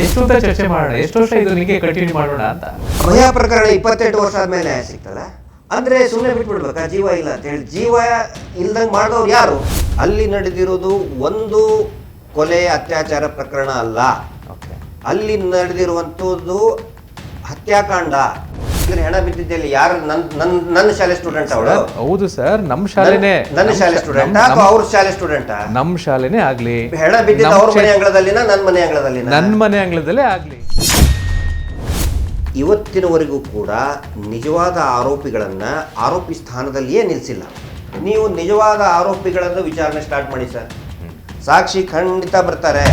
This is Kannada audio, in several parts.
ಎಷ್ಟು ಅಂತ ಚರ್ಚೆ ಮಾಡೋಣ, ಎಷ್ಟು ವರ್ಷ ಇದು ನಿಮಗೆ ಕಂಟಿನ್ಯೂ ಮಾಡೋಣ ಅಂತ. ಅಭಯ ಪ್ರಕರಣ 28 ವರ್ಷ ಆದ್ಮೇಲೆ ಸಿಗ್ತಲ್ಲ, ಅಂದ್ರೆ ಸುಮ್ಮನೆ ಬಿಟ್ಬಿಡ್ಬೇಕಾ? ಜೀವ ಇಲ್ಲ ಅಂತ ಹೇಳಿ ಜೀವ ಇಲ್ದಂಗೆ ಮಾಡಿದವ್ರು ಯಾರು? ಅಲ್ಲಿ ನಡೆದಿರೋದು ಒಂದು ಕೊಲೆ ಅತ್ಯಾಚಾರ ಪ್ರಕರಣ ಅಲ್ಲ, ಅಲ್ಲಿ ನಡೆದಿರುವಂಥದ್ದು ಹತ್ಯಾಕಾಂಡ. ಹೆಣ ಬಿದ್ದಿದ್ದಲ್ಲಿ ಯಾರು? ನನ್ನ ಶಾಲೆ ಸ್ಟೂಡೆಂಟ್ ಅವಳು? ಹೌದು ಸರ್, ನಮ್ಮ ಶಾಲೆನೇ. ನನ್ನ ಶಾಲೆ ಸ್ಟೂಡೆಂಟ್ ಅಥವಾ ಅವ್ರ ಶಾಲೆ ಸ್ಟೂಡೆಂಟ್? ನಮ್ಮ ಶಾಲೆನೇ ಆಗ್ಲಿ. ಹೆಣ ಬಿದ್ದಿದ್ದು ಅವ್ರ ಮನೆ ಅಂಗಳದಲ್ಲಿನ ನನ್ನ ಮನೆ ಅಂಗಳದಲ್ಲಿನ? ನನ್ನ ಮನೆ ಅಂಗಳದಲ್ಲೇ ಆಗ್ಲಿ. ಇವತ್ತಿನವರೆಗೂ ಕೂಡ ನಿಜವಾದ ಆರೋಪಿಗಳನ್ನು ಆರೋಪಿ ಸ್ಥಾನದಲ್ಲಿಯೇ ನಿಲ್ಲಿಸಿಲ್ಲ. ನೀವು ನಿಜವಾದ ಆರೋಪಿಗಳನ್ನು ವಿಚಾರಣೆ ಸ್ಟಾರ್ಟ್ ಮಾಡಿ ಸರ್, ಸಾಕ್ಷಿ ಖಂಡಿತ ಬರ್ತಾರೆ.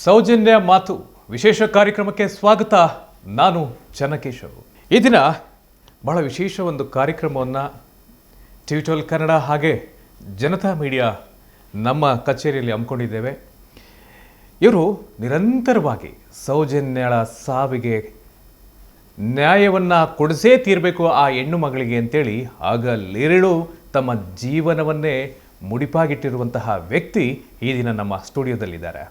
ಸೌಜನ್ಯ ಮಾತು ವಿಶೇಷ ಕಾರ್ಯಕ್ರಮಕ್ಕೆ ಸ್ವಾಗತ. ನಾನು ಚನ್ನಕೇಶವ್. ಈ ದಿನ ಬಹಳ ವಿಶೇಷ ಒಂದು ಕಾರ್ಯಕ್ರಮವನ್ನು ಟಿವಿ12 ಕನ್ನಡ ಹಾಗೆ ಜನತಾ ಮೀಡಿಯಾ ನಮ್ಮ ಕಚೇರಿಯಲ್ಲಿ ಹಮ್ಮಿಕೊಂಡಿದ್ದೇವೆ. ಇವರು ನಿರಂತರವಾಗಿ ಸೌಜನ್ಯಳ ಸಾವಿಗೆ ನ್ಯಾಯವನ್ನು ಕೊಡಿಸೇ ತೀರಬೇಕು ಆ ಹೆಣ್ಣು ಮಗಳಿಗೆ ಅಂತೇಳಿ ಹಗಲಿರುಳು ತಮ್ಮ ಜೀವನವನ್ನೇ ಮುಡಿಪಾಗಿಟ್ಟಿರುವಂತಹ ವ್ಯಕ್ತಿ ಈ ದಿನ ನಮ್ಮ ಸ್ಟುಡಿಯೋದಲ್ಲಿದ್ದಾರೆ.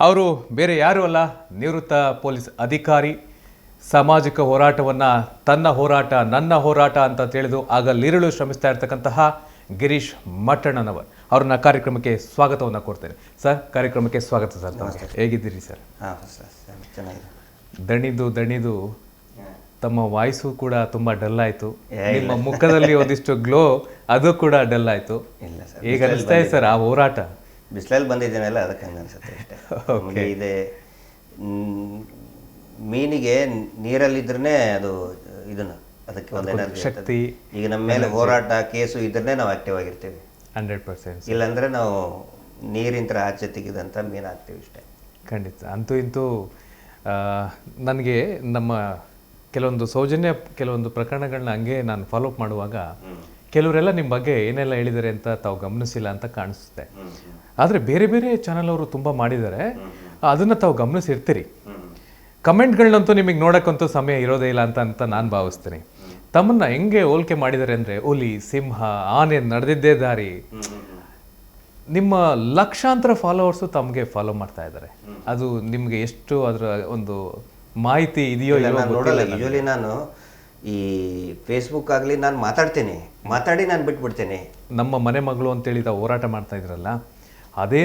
ಅವರು ಬೇರೆ ಯಾರೂ ಅಲ್ಲ, ನಿವೃತ್ತ ಪೊಲೀಸ್ ಅಧಿಕಾರಿ. ಸಾಮಾಜಿಕ ಹೋರಾಟವನ್ನು ತನ್ನ ಹೋರಾಟ ನನ್ನ ಹೋರಾಟ ಅಂತ ತಿಳಿದು ಹಗಲಿರುಳು ಶ್ರಮಿಸ್ತಾ ಇರ್ತಕ್ಕಂತಹ ಗಿರೀಶ್ ಮಟ್ಟಣ್ಣನವರ್ ಅವ್ರನ್ನ ಕಾರ್ಯಕ್ರಮಕ್ಕೆ ಸ್ವಾಗತವನ್ನು ಕೊಡ್ತೇನೆ. ಸರ್, ಕಾರ್ಯಕ್ರಮಕ್ಕೆ ಸ್ವಾಗತ ಸರ್. ನಮಸ್ತೆ, ಹೇಗಿದ್ದೀರಿ ಸರ್? ದಣಿದು ತಮ್ಮ ವಾಯ್ಸು ಕೂಡ ತುಂಬ ಡಲ್ ಆಯಿತು. ನಿಮ್ಮ ಮುಖದಲ್ಲಿ ಒಂದಿಷ್ಟು ಗ್ಲೋ ಅದು ಕೂಡ ಡಲ್ ಆಯಿತು. ಈಗ ಅನಿಸ್ತಾ ಇದೆ ಸರ್ ಆ ಹೋರಾಟ? ಬಿಸಿಲಲ್ಲಿ ಬಂದಿದ್ದೇನಲ್ಲ, ಅದಕ್ಕೆ ಹಂಗೆ ಅನ್ಸುತ್ತೆ ಅಷ್ಟೇ. ಇದೆ ಮೀನಿಗೆ ನೀರಲ್ಲಿದ್ರೇ ಅದು ಇದನ್ನು ಅದಕ್ಕೆ ಒಂದು ಎನರ್ಜಿ ಶಕ್ತಿ. ಈಗ ನಮ್ಮ ಮೇಲೆ ಹೋರಾಟ ಕೇಸು ಇದ್ರೇ ನಾವು ಆಕ್ಟಿವ್ ಆಗಿರ್ತೀವಿ 100%. ಇಲ್ಲಾಂದರೆ ನಾವು ನೀರಿಂತ ಆಚೆ ತೆಗೆದಂಥ ಮೀನು ಆಗ್ತೀವಿ ಇಷ್ಟೇ. ಖಂಡಿತ. ಅಂತೂ ಇಂತೂ ನನಗೆ ನಮ್ಮ ಕೆಲವೊಂದು ಪ್ರಕರಣಗಳನ್ನ ಹಂಗೆ ನಾನು ಫಾಲೋಅಪ್ ಮಾಡುವಾಗ ಕೆಲವರೆಲ್ಲ ನಿಮ್ಮ ಬಗ್ಗೆ ಏನೆಲ್ಲ ಹೇಳಿದ್ದಾರೆ ಅಂತ ತಾವು ಗಮನಿಸಿಲ್ಲ ಅಂತ ಕಾಣಿಸುತ್ತೆ. ಆದರೆ ಬೇರೆ ಬೇರೆ ಚಾನಲ್ ಅವರು ತುಂಬ ಮಾಡಿದ್ದಾರೆ, ಅದನ್ನು ತಾವು ಗಮನಿಸಿರ್ತೀರಿ. ಕಮೆಂಟ್ಗಳನ್ನಂತೂ ನಿಮಗೆ ನೋಡೋಕ್ಕಂತೂ ಸಮಯ ಇರೋದೇ ಇಲ್ಲ ಅಂತ ನಾನು ಭಾವಿಸ್ತೀನಿ. ತಮ್ಮನ್ನ ಹೆಂಗೆ ಹೋಲಿಕೆ ಮಾಡಿದ್ದಾರೆ ಅಂದರೆ ಹುಲಿ, ಸಿಂಹ, ಆನೆ ನಡೆದಿದ್ದೇ ದಾರಿ. ನಿಮ್ಮ ಲಕ್ಷಾಂತರ ಫಾಲೋವರ್ಸು ತಮಗೆ ಫಾಲೋ ಮಾಡ್ತಾ ಇದ್ದಾರೆ. ಅದು ನಿಮಗೆ ಎಷ್ಟು ಅದರ ಒಂದು ಮಾಹಿತಿ ಇದೆಯೋ? ನೋಡಲ್ಲ, ಯೂಶಲಿ ನಾನು ಈ ಫೇಸ್ಬುಕ್ ಆಗಲಿ ನಾನು ಮಾತಾಡಿ ನಾನು ಬಿಟ್ಬಿಡ್ತೇನೆ. ನಮ್ಮ ಮನೆ ಮಗಳು ಅಂತೇಳಿ ತಾವು ಹೋರಾಟ ಮಾಡ್ತಾ ಇದ್ರಲ್ಲ, ಅದೇ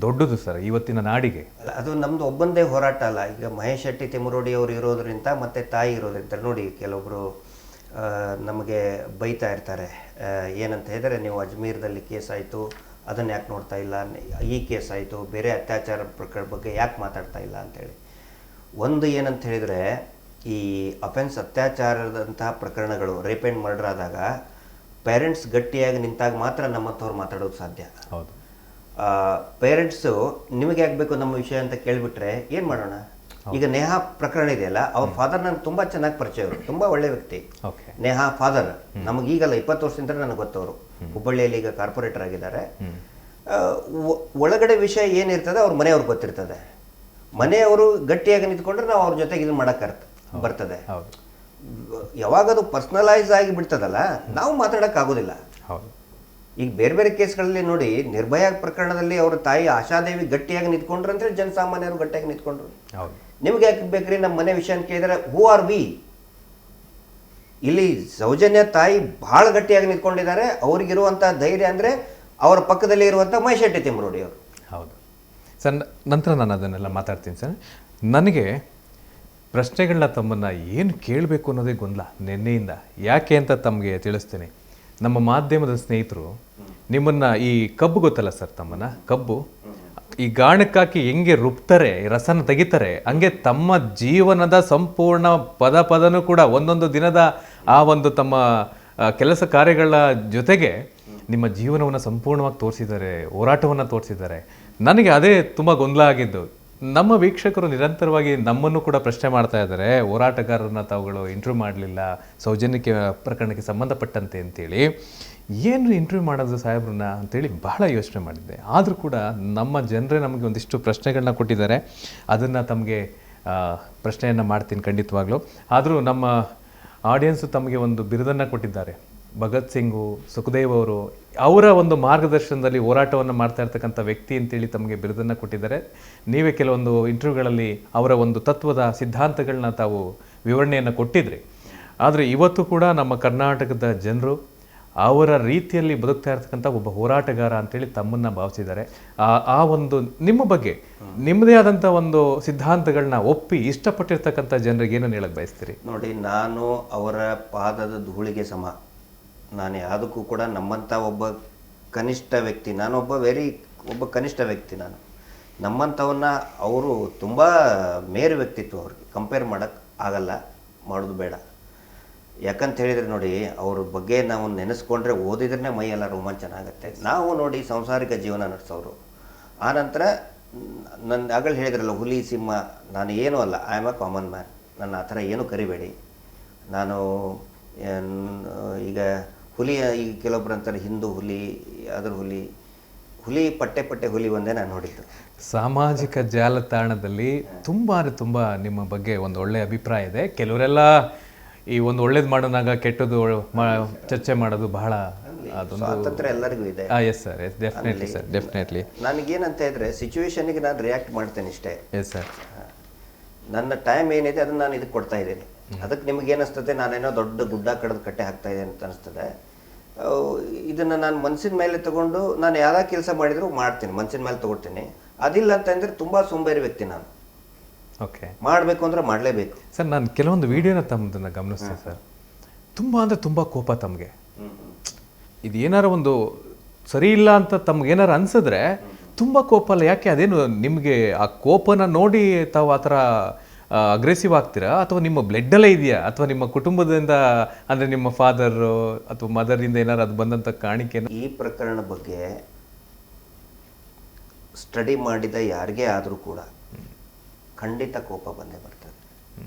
ದೊಡ್ಡದು ಸರ್ ಇವತ್ತಿನ ನಾಡಿಗೆ. ಅದು ನಮ್ದು ಒಬ್ಬಂದೇ ಹೋರಾಟ ಅಲ್ಲ. ಈಗ ಮಹೇಶ್ ಶೆಟ್ಟಿ ತಿಮರೋಡಿ ಅವರು ಇರೋದ್ರಿಂದ ಮತ್ತು ತಾಯಿ ಇರೋದ್ರಿಂದ ನೋಡಿ, ಕೆಲವೊಬ್ಬರು ನಮಗೆ ಬೈತಾ ಇರ್ತಾರೆ. ಏನಂತ ಹೇಳಿದರೆ, ನೀವು ಅಜ್ಮೀರ್ದಲ್ಲಿ ಕೇಸ್ ಆಯಿತು, ಅದನ್ನು ಯಾಕೆ ನೋಡ್ತಾ ಇಲ್ಲ, ಈ ಕೇಸ್ ಆಯಿತು, ಬೇರೆ ಅತ್ಯಾಚಾರ ಪ್ರಕರಣ ಬಗ್ಗೆ ಯಾಕೆ ಮಾತಾಡ್ತಾ ಇಲ್ಲ ಅಂತೇಳಿ. ಒಂದು ಏನಂತ ಹೇಳಿದರೆ, ಈ ಅಫೆನ್ಸ್ ಅತ್ಯಾಚಾರದಂತಹ ಪ್ರಕರಣಗಳು, ರೇಪ್ ಆ್ಯಂಡ್ ಮರ್ಡರ್ ಆದಾಗ ಪೇರೆಂಟ್ಸ್ ಗಟ್ಟಿಯಾಗಿ ನಿಂತಾಗ ಮಾತ್ರ ನಮ್ಮಂಥವ್ರು ಮಾತಾಡೋದು ಸಾಧ್ಯ. ಹೌದು. ಪೇರೆಂಟ್ಸು ನಿಮಗೆ ಆಗಬೇಕು ನಮ್ಮ ವಿಷಯ ಅಂತ ಕೇಳಿಬಿಟ್ರೆ ಏನು ಮಾಡೋಣ? ಈಗ ನೇಹಾ ಪ್ರಕರಣ ಇದೆಯಲ್ಲ, ಅವ್ರ ಫಾದರ್ ನನಗೆ ತುಂಬ ಚೆನ್ನಾಗಿ ಪರಿಚಯ, ಅವರು ತುಂಬ ಒಳ್ಳೆ ವ್ಯಕ್ತಿ. ನೇಹಾ ಫಾದರ್ ನಮಗೀಗಲ್ಲ 20 ವರ್ಷದಿಂದ ನನಗೆ ಗೊತ್ತವರು. ಹುಬ್ಬಳ್ಳಿಯಲ್ಲಿ ಈಗ ಕಾರ್ಪೊರೇಟರ್ ಆಗಿದ್ದಾರೆ. ಒಳಗಡೆ ವಿಷಯ ಏನಿರ್ತದೆ ಅವ್ರ ಮನೆಯವ್ರಿಗೆ ಗೊತ್ತಿರ್ತದೆ. ಮನೆಯವರು ಗಟ್ಟಿಯಾಗಿ ನಿಂತ್ಕೊಂಡ್ರೆ ನಾವು ಅವ್ರ ಜೊತೆಗೆ ಇದನ್ನು ಮಾಡೋಕ್ಕೆ ಬರ್ತದೆ. ಯಾವಾಗ ಅದು ಪರ್ಸ್ನಲೈಸ್ ಆಗಿ ಬಿಡ್ತದಲ್ಲ, ನಾವು ಮಾತಾಡೋಕ್ಕಾಗೋದಿಲ್ಲ. ಈಗ ಬೇರೆ ಬೇರೆ ಕೇಸ್ಗಳಲ್ಲಿ ನೋಡಿ, ನಿರ್ಭಯ ಪ್ರಕರಣದಲ್ಲಿ ಅವರ ತಾಯಿ ಆಶಾದೇವಿ ಗಟ್ಟಿಯಾಗಿ ನಿಂತ್ಕೊಂಡ್ರು ಅಂದರೆ ಜನಸಾಮಾನ್ಯರು ಗಟ್ಟಿಯಾಗಿ ನಿಂತ್ಕೊಂಡ್ರು. ನಿಮ್ಗೆ ಯಾಕೆ ಬೇಕ್ರಿ ನಮ್ಮ ಮನೆ ವಿಷಯ ಅಂತ ಕೇಳಿದರೆ, ಹೂ ಆರ್ ವಿ? ಇಲ್ಲಿ ಸೌಜನ್ಯ ತಾಯಿ ಭಾಳ ಗಟ್ಟಿಯಾಗಿ ನಿಂತ್ಕೊಂಡಿದ್ದಾರೆ. ಅವ್ರಿಗಿರುವಂಥ ಧೈರ್ಯ ಅಂದರೆ ಅವರ ಪಕ್ಕದಲ್ಲಿ ಇರುವಂಥ ಮಹೇಶ್ ಶೆಟ್ಟಿ ತಿಮರೋಡಿ ಅವರು. ಹೌದು ಸರ್. ನಂತರ ನಾನು ಅದನ್ನೆಲ್ಲ ಮಾತಾಡ್ತೀನಿ ಸರ್. ನನಗೆ ಪ್ರಶ್ನೆಗಳನ್ನ ತಮ್ಮನ್ನು ಏನು ಕೇಳಬೇಕು ಅನ್ನೋದೇ ಗೊಂದಲ ನಿನ್ನೆಯಿಂದ. ಯಾಕೆ ಅಂತ ತಮಗೆ ತಿಳಿಸ್ತೀನಿ. ನಮ್ಮ ಮಾಧ್ಯಮದ ಸ್ನೇಹಿತರು ನಿಮ್ಮನ್ನು, ಈ ಕಬ್ಬು ಗೊತ್ತಲ್ಲ ಸರ್, ತಮ್ಮನ್ನ ಕಬ್ಬು ಈ ಗಾಣಕ್ಕಾಕಿ ಹೆಂಗೆ ರುಬ್ತಾರೆ, ರಸನ ತೆಗಿತಾರೆ, ಹಂಗೆ ತಮ್ಮ ಜೀವನದ ಸಂಪೂರ್ಣ ಪದನೂ ಕೂಡ ಒಂದೊಂದು ದಿನದ ಆ ಒಂದು ತಮ್ಮ ಕೆಲಸ ಕಾರ್ಯಗಳ ಜೊತೆಗೆ ನಿಮ್ಮ ಜೀವನವನ್ನು ಸಂಪೂರ್ಣವಾಗಿ ತೋರಿಸಿದ್ದಾರೆ, ಹೋರಾಟವನ್ನು ತೋರಿಸಿದ್ದಾರೆ. ನನಗೆ ಅದೇ ತುಂಬ ಗೊಂದಲ ಆಗಿದ್ದು. ನಮ್ಮ ವೀಕ್ಷಕರು ನಿರಂತರವಾಗಿ ನಮ್ಮನ್ನು ಕೂಡ ಪ್ರಶ್ನೆ ಮಾಡ್ತಾ ಇದ್ದಾರೆ, ಹೋರಾಟಗಾರರನ್ನ ತಾವುಗಳು ಇಂಟರ್ವ್ಯೂ ಮಾಡಲಿಲ್ಲ ಸೌಜನ್ಯಕ್ಕೆ ಪ್ರಕರಣಕ್ಕೆ ಸಂಬಂಧಪಟ್ಟಂತೆ ಅಂತೇಳಿ. ಏನು ಇಂಟರ್ವ್ಯೂ ಮಾಡೋದು ಸಾಹೇಬ್ರನ್ನ ಅಂತೇಳಿ ಬಹಳ ಯೋಚನೆ ಮಾಡಿದ್ದೆ. ಆದರೂ ಕೂಡ ನಮ್ಮ ಜನರೇ ನಮಗೆ ಒಂದಿಷ್ಟು ಪ್ರಶ್ನೆಗಳನ್ನ ಕೊಟ್ಟಿದ್ದಾರೆ. ಅದನ್ನು ತಮಗೆ ಪ್ರಶ್ನೆಯನ್ನು ಮಾಡ್ತೀನಿ ಖಂಡಿತವಾಗ್ಲೂ. ಆದರೂ ನಮ್ಮ ಆಡಿಯನ್ಸು ತಮಗೆ ಒಂದು ಬಿರುದನ್ನು ಕೊಟ್ಟಿದ್ದಾರೆ. ಭಗತ್ ಸಿಂಗು, ಸುಖದೇವ್ ಅವರು ಅವರ ಒಂದು ಮಾರ್ಗದರ್ಶನದಲ್ಲಿ ಹೋರಾಟವನ್ನು ಮಾಡ್ತಾ ಇರ್ತಕ್ಕಂಥ ವ್ಯಕ್ತಿ ಅಂತೇಳಿ ತಮಗೆ ಬಿರುದನ್ನು ಕೊಟ್ಟಿದ್ದಾರೆ. ನೀವೇ ಕೆಲವೊಂದು ಇಂಟರ್ವ್ಯೂಗಳಲ್ಲಿ ಅವರ ಒಂದು ತತ್ವದ ಸಿದ್ಧಾಂತಗಳನ್ನ ತಾವು ವಿವರಣೆಯನ್ನು ಕೊಟ್ಟಿದ್ರಿ. ಆದರೆ ಇವತ್ತು ಕೂಡ ನಮ್ಮ ಕರ್ನಾಟಕದ ಜನರು ಅವರ ರೀತಿಯಲ್ಲಿ ಬದುಕ್ತಾ ಇರ್ತಕ್ಕಂಥ ಒಬ್ಬ ಹೋರಾಟಗಾರ ಅಂತೇಳಿ ತಮ್ಮನ್ನು ಭಾವಿಸಿದ್ದಾರೆ. ಆ ಒಂದು ನಿಮ್ಮ ಬಗ್ಗೆ ನಿಮ್ಮದೇ ಆದಂಥ ಒಂದು ಸಿದ್ಧಾಂತಗಳನ್ನ ಒಪ್ಪಿ ಇಷ್ಟಪಟ್ಟಿರ್ತಕ್ಕಂಥ ಜನರಿಗೆ ಏನನ್ನು ಹೇಳಕ್ಕೆ ಬಯಸ್ತೀರಿ? ನೋಡಿ, ನಾನು ಅವರ ಪಾದದ ಧೂಳಿಗೆ ಸಮ. ನಾನು ಯಾವುದಕ್ಕೂ ಕೂಡ ನಮ್ಮಂಥ ಒಬ್ಬ ಕನಿಷ್ಠ ವ್ಯಕ್ತಿ, ಒಬ್ಬ ಕನಿಷ್ಠ ವ್ಯಕ್ತಿ ನಾನು. ನಮ್ಮಂಥವನ್ನ ಅವರು ತುಂಬ ಮೇರು ವ್ಯಕ್ತಿತ್ವ, ಅವ್ರಿಗೆ ಕಂಪೇರ್ ಮಾಡೋಕ್ಕೆ ಆಗಲ್ಲ, ಮಾಡೋದು ಬೇಡ. ಯಾಕಂತ ಹೇಳಿದರೆ ನೋಡಿ, ಅವ್ರ ಬಗ್ಗೆ ನಾವು ನೆನೆಸ್ಕೊಂಡ್ರೆ ಓದಿದ್ರೆ ಮೈಯೆಲ್ಲ ರೋಮಾಂಚನ ಆಗುತ್ತೆ. ನಾವು ನೋಡಿ ಸಂಸಾರಿಕ ಜೀವನ ನಡೆಸೋರು. ಆನಂತರ ನನ್ನ ಆಗಲೇ ಹೇಳಿದ್ರಲ್ಲ, ಹುಲಿ ಸಿಂಹ, ನಾನು ಏನೂ ಅಲ್ಲ, I am a common man. ನನ್ನ ಆ ಥರ ಏನೂ ಕರಿಬೇಡಿ. ನಾನು ಈಗ ಹುಲಿ, ಈಗ ಕೆಲವೊಬ್ರು ಅಂತಾರೆ ಹಿಂದೂ ಹುಲಿ, ಅದ್ರ ಹುಲಿ ಪಟ್ಟೆ ಹುಲಿ ಒಂದೇ ನಾನು ನೋಡಿದ್ದು. ಸಾಮಾಜಿಕ ಜಾಲತಾಣದಲ್ಲಿ ತುಂಬ ನಿಮ್ಮ ಬಗ್ಗೆ ಒಂದು ಒಳ್ಳೆಯ ಅಭಿಪ್ರಾಯ ಇದೆ. ಕೆಲವರೆಲ್ಲ ಈ ಒಂದು ಒಳ್ಳೇದು ಮಾಡೋನಾಗ ಕೆಟ್ಟದ್ದು ಚರ್ಚೆ ಮಾಡೋದು ಬಹಳ ಅದೊಂದು ಸ್ವಾತಂತ್ರ್ಯ ಎಲ್ಲರಿಗೂ ಇದೆ. Yes sir, yes definitely sir, definitely. ನನಗೇನಂತ ಇದ್ರೆ ಸಿಚುವೇಶನ್ಗೆ ನಾನು ರಿಯಾಕ್ಟ್ ಮಾಡ್ತೇನೆ ಇಷ್ಟೇ. Yes sir. ನನ್ನ ಟೈಮ್ ಏನಿದೆ ಅದನ್ನು ನಾನು ಇದಕ್ಕೆ ಕೊಡ್ತಾ ಇದ್ದೀನಿ. ಅದಕ್ಕೆ ನಿಮ್ಗೆ ಏನಿಸ್ತದೆ, ನಾನೇನೋ ದೊಡ್ಡ ಗುಡ್ಡ ಕಡ್ದು ಕಟ್ಟೆ ಹಾಕ್ತಾ ಇದ್ದೇನೆ ಅಂತ ಅನಿಸ್ತದೆ. ಇದನ್ನು ನಾನು ಮನಸ್ಸಿನ ಮೇಲೆ ತಗೊಂಡು ನಾನು ಯಾವ್ದು ಕೆಲಸ ಮಾಡಿದ್ರು ಮಾಡ್ತೀನಿ, ಮನಸ್ಸಿನ ಮೇಲೆ ತಗೊಳ್ತೀನಿ. ಅದಿಲ್ಲ ಅಂತಂದರೆ ತುಂಬ ಸೋಂಬೇರಿ ವ್ಯಕ್ತಿ ನಾನು. ಓಕೆ, ಮಾಡಬೇಕು ಅಂದ್ರೆ ಮಾಡಲೇಬೇಕು ಸರ್. ನಾನು ಕೆಲವೊಂದು ವಿಡಿಯೋನ ತಮ್ಮದನ್ನು ಗಮನಿಸ್ತೀನಿ ಸರ್. ತುಂಬ ಕೋಪ ತಮಗೆ. ಇದು ಏನಾರ ಒಂದು ಸರಿ ಇಲ್ಲ ಅಂತ ತಮ್ಗೆ ಏನಾರು ಅನ್ಸಿದ್ರೆ ತುಂಬ ಕೋಪ ಅಲ್ಲ. ಯಾಕೆ ಅದೇನು ನಿಮಗೆ ಆ ಕೋಪನ ನೋಡಿ ತಾವು ಆ ಥರ ಅಗ್ರೆಸಿವ್ ಆಗ್ತೀರಾ, ಅಥವಾ ನಿಮ್ಮ ಬ್ಲಡ್ಡಲ್ಲೇ ಇದೆಯಾ, ಅಥವಾ ನಿಮ್ಮ ಕುಟುಂಬದಿಂದ ಅಂದರೆ ನಿಮ್ಮ ಫಾದರ್ ಅಥವಾ ಮದರಿಂದ ಏನಾರು ಅದು ಬಂದಂಥ ಕಾಣಿಕೆ? ಈ ಪ್ರಕರಣ ಬಗ್ಗೆ ಸ್ಟಡಿ ಮಾಡಿದ ಯಾರಿಗೇ ಆದರೂ ಕೂಡ ಖಂಡಿತ ಕೋಪ ಬಂದೇ ಬರ್ತದೆ,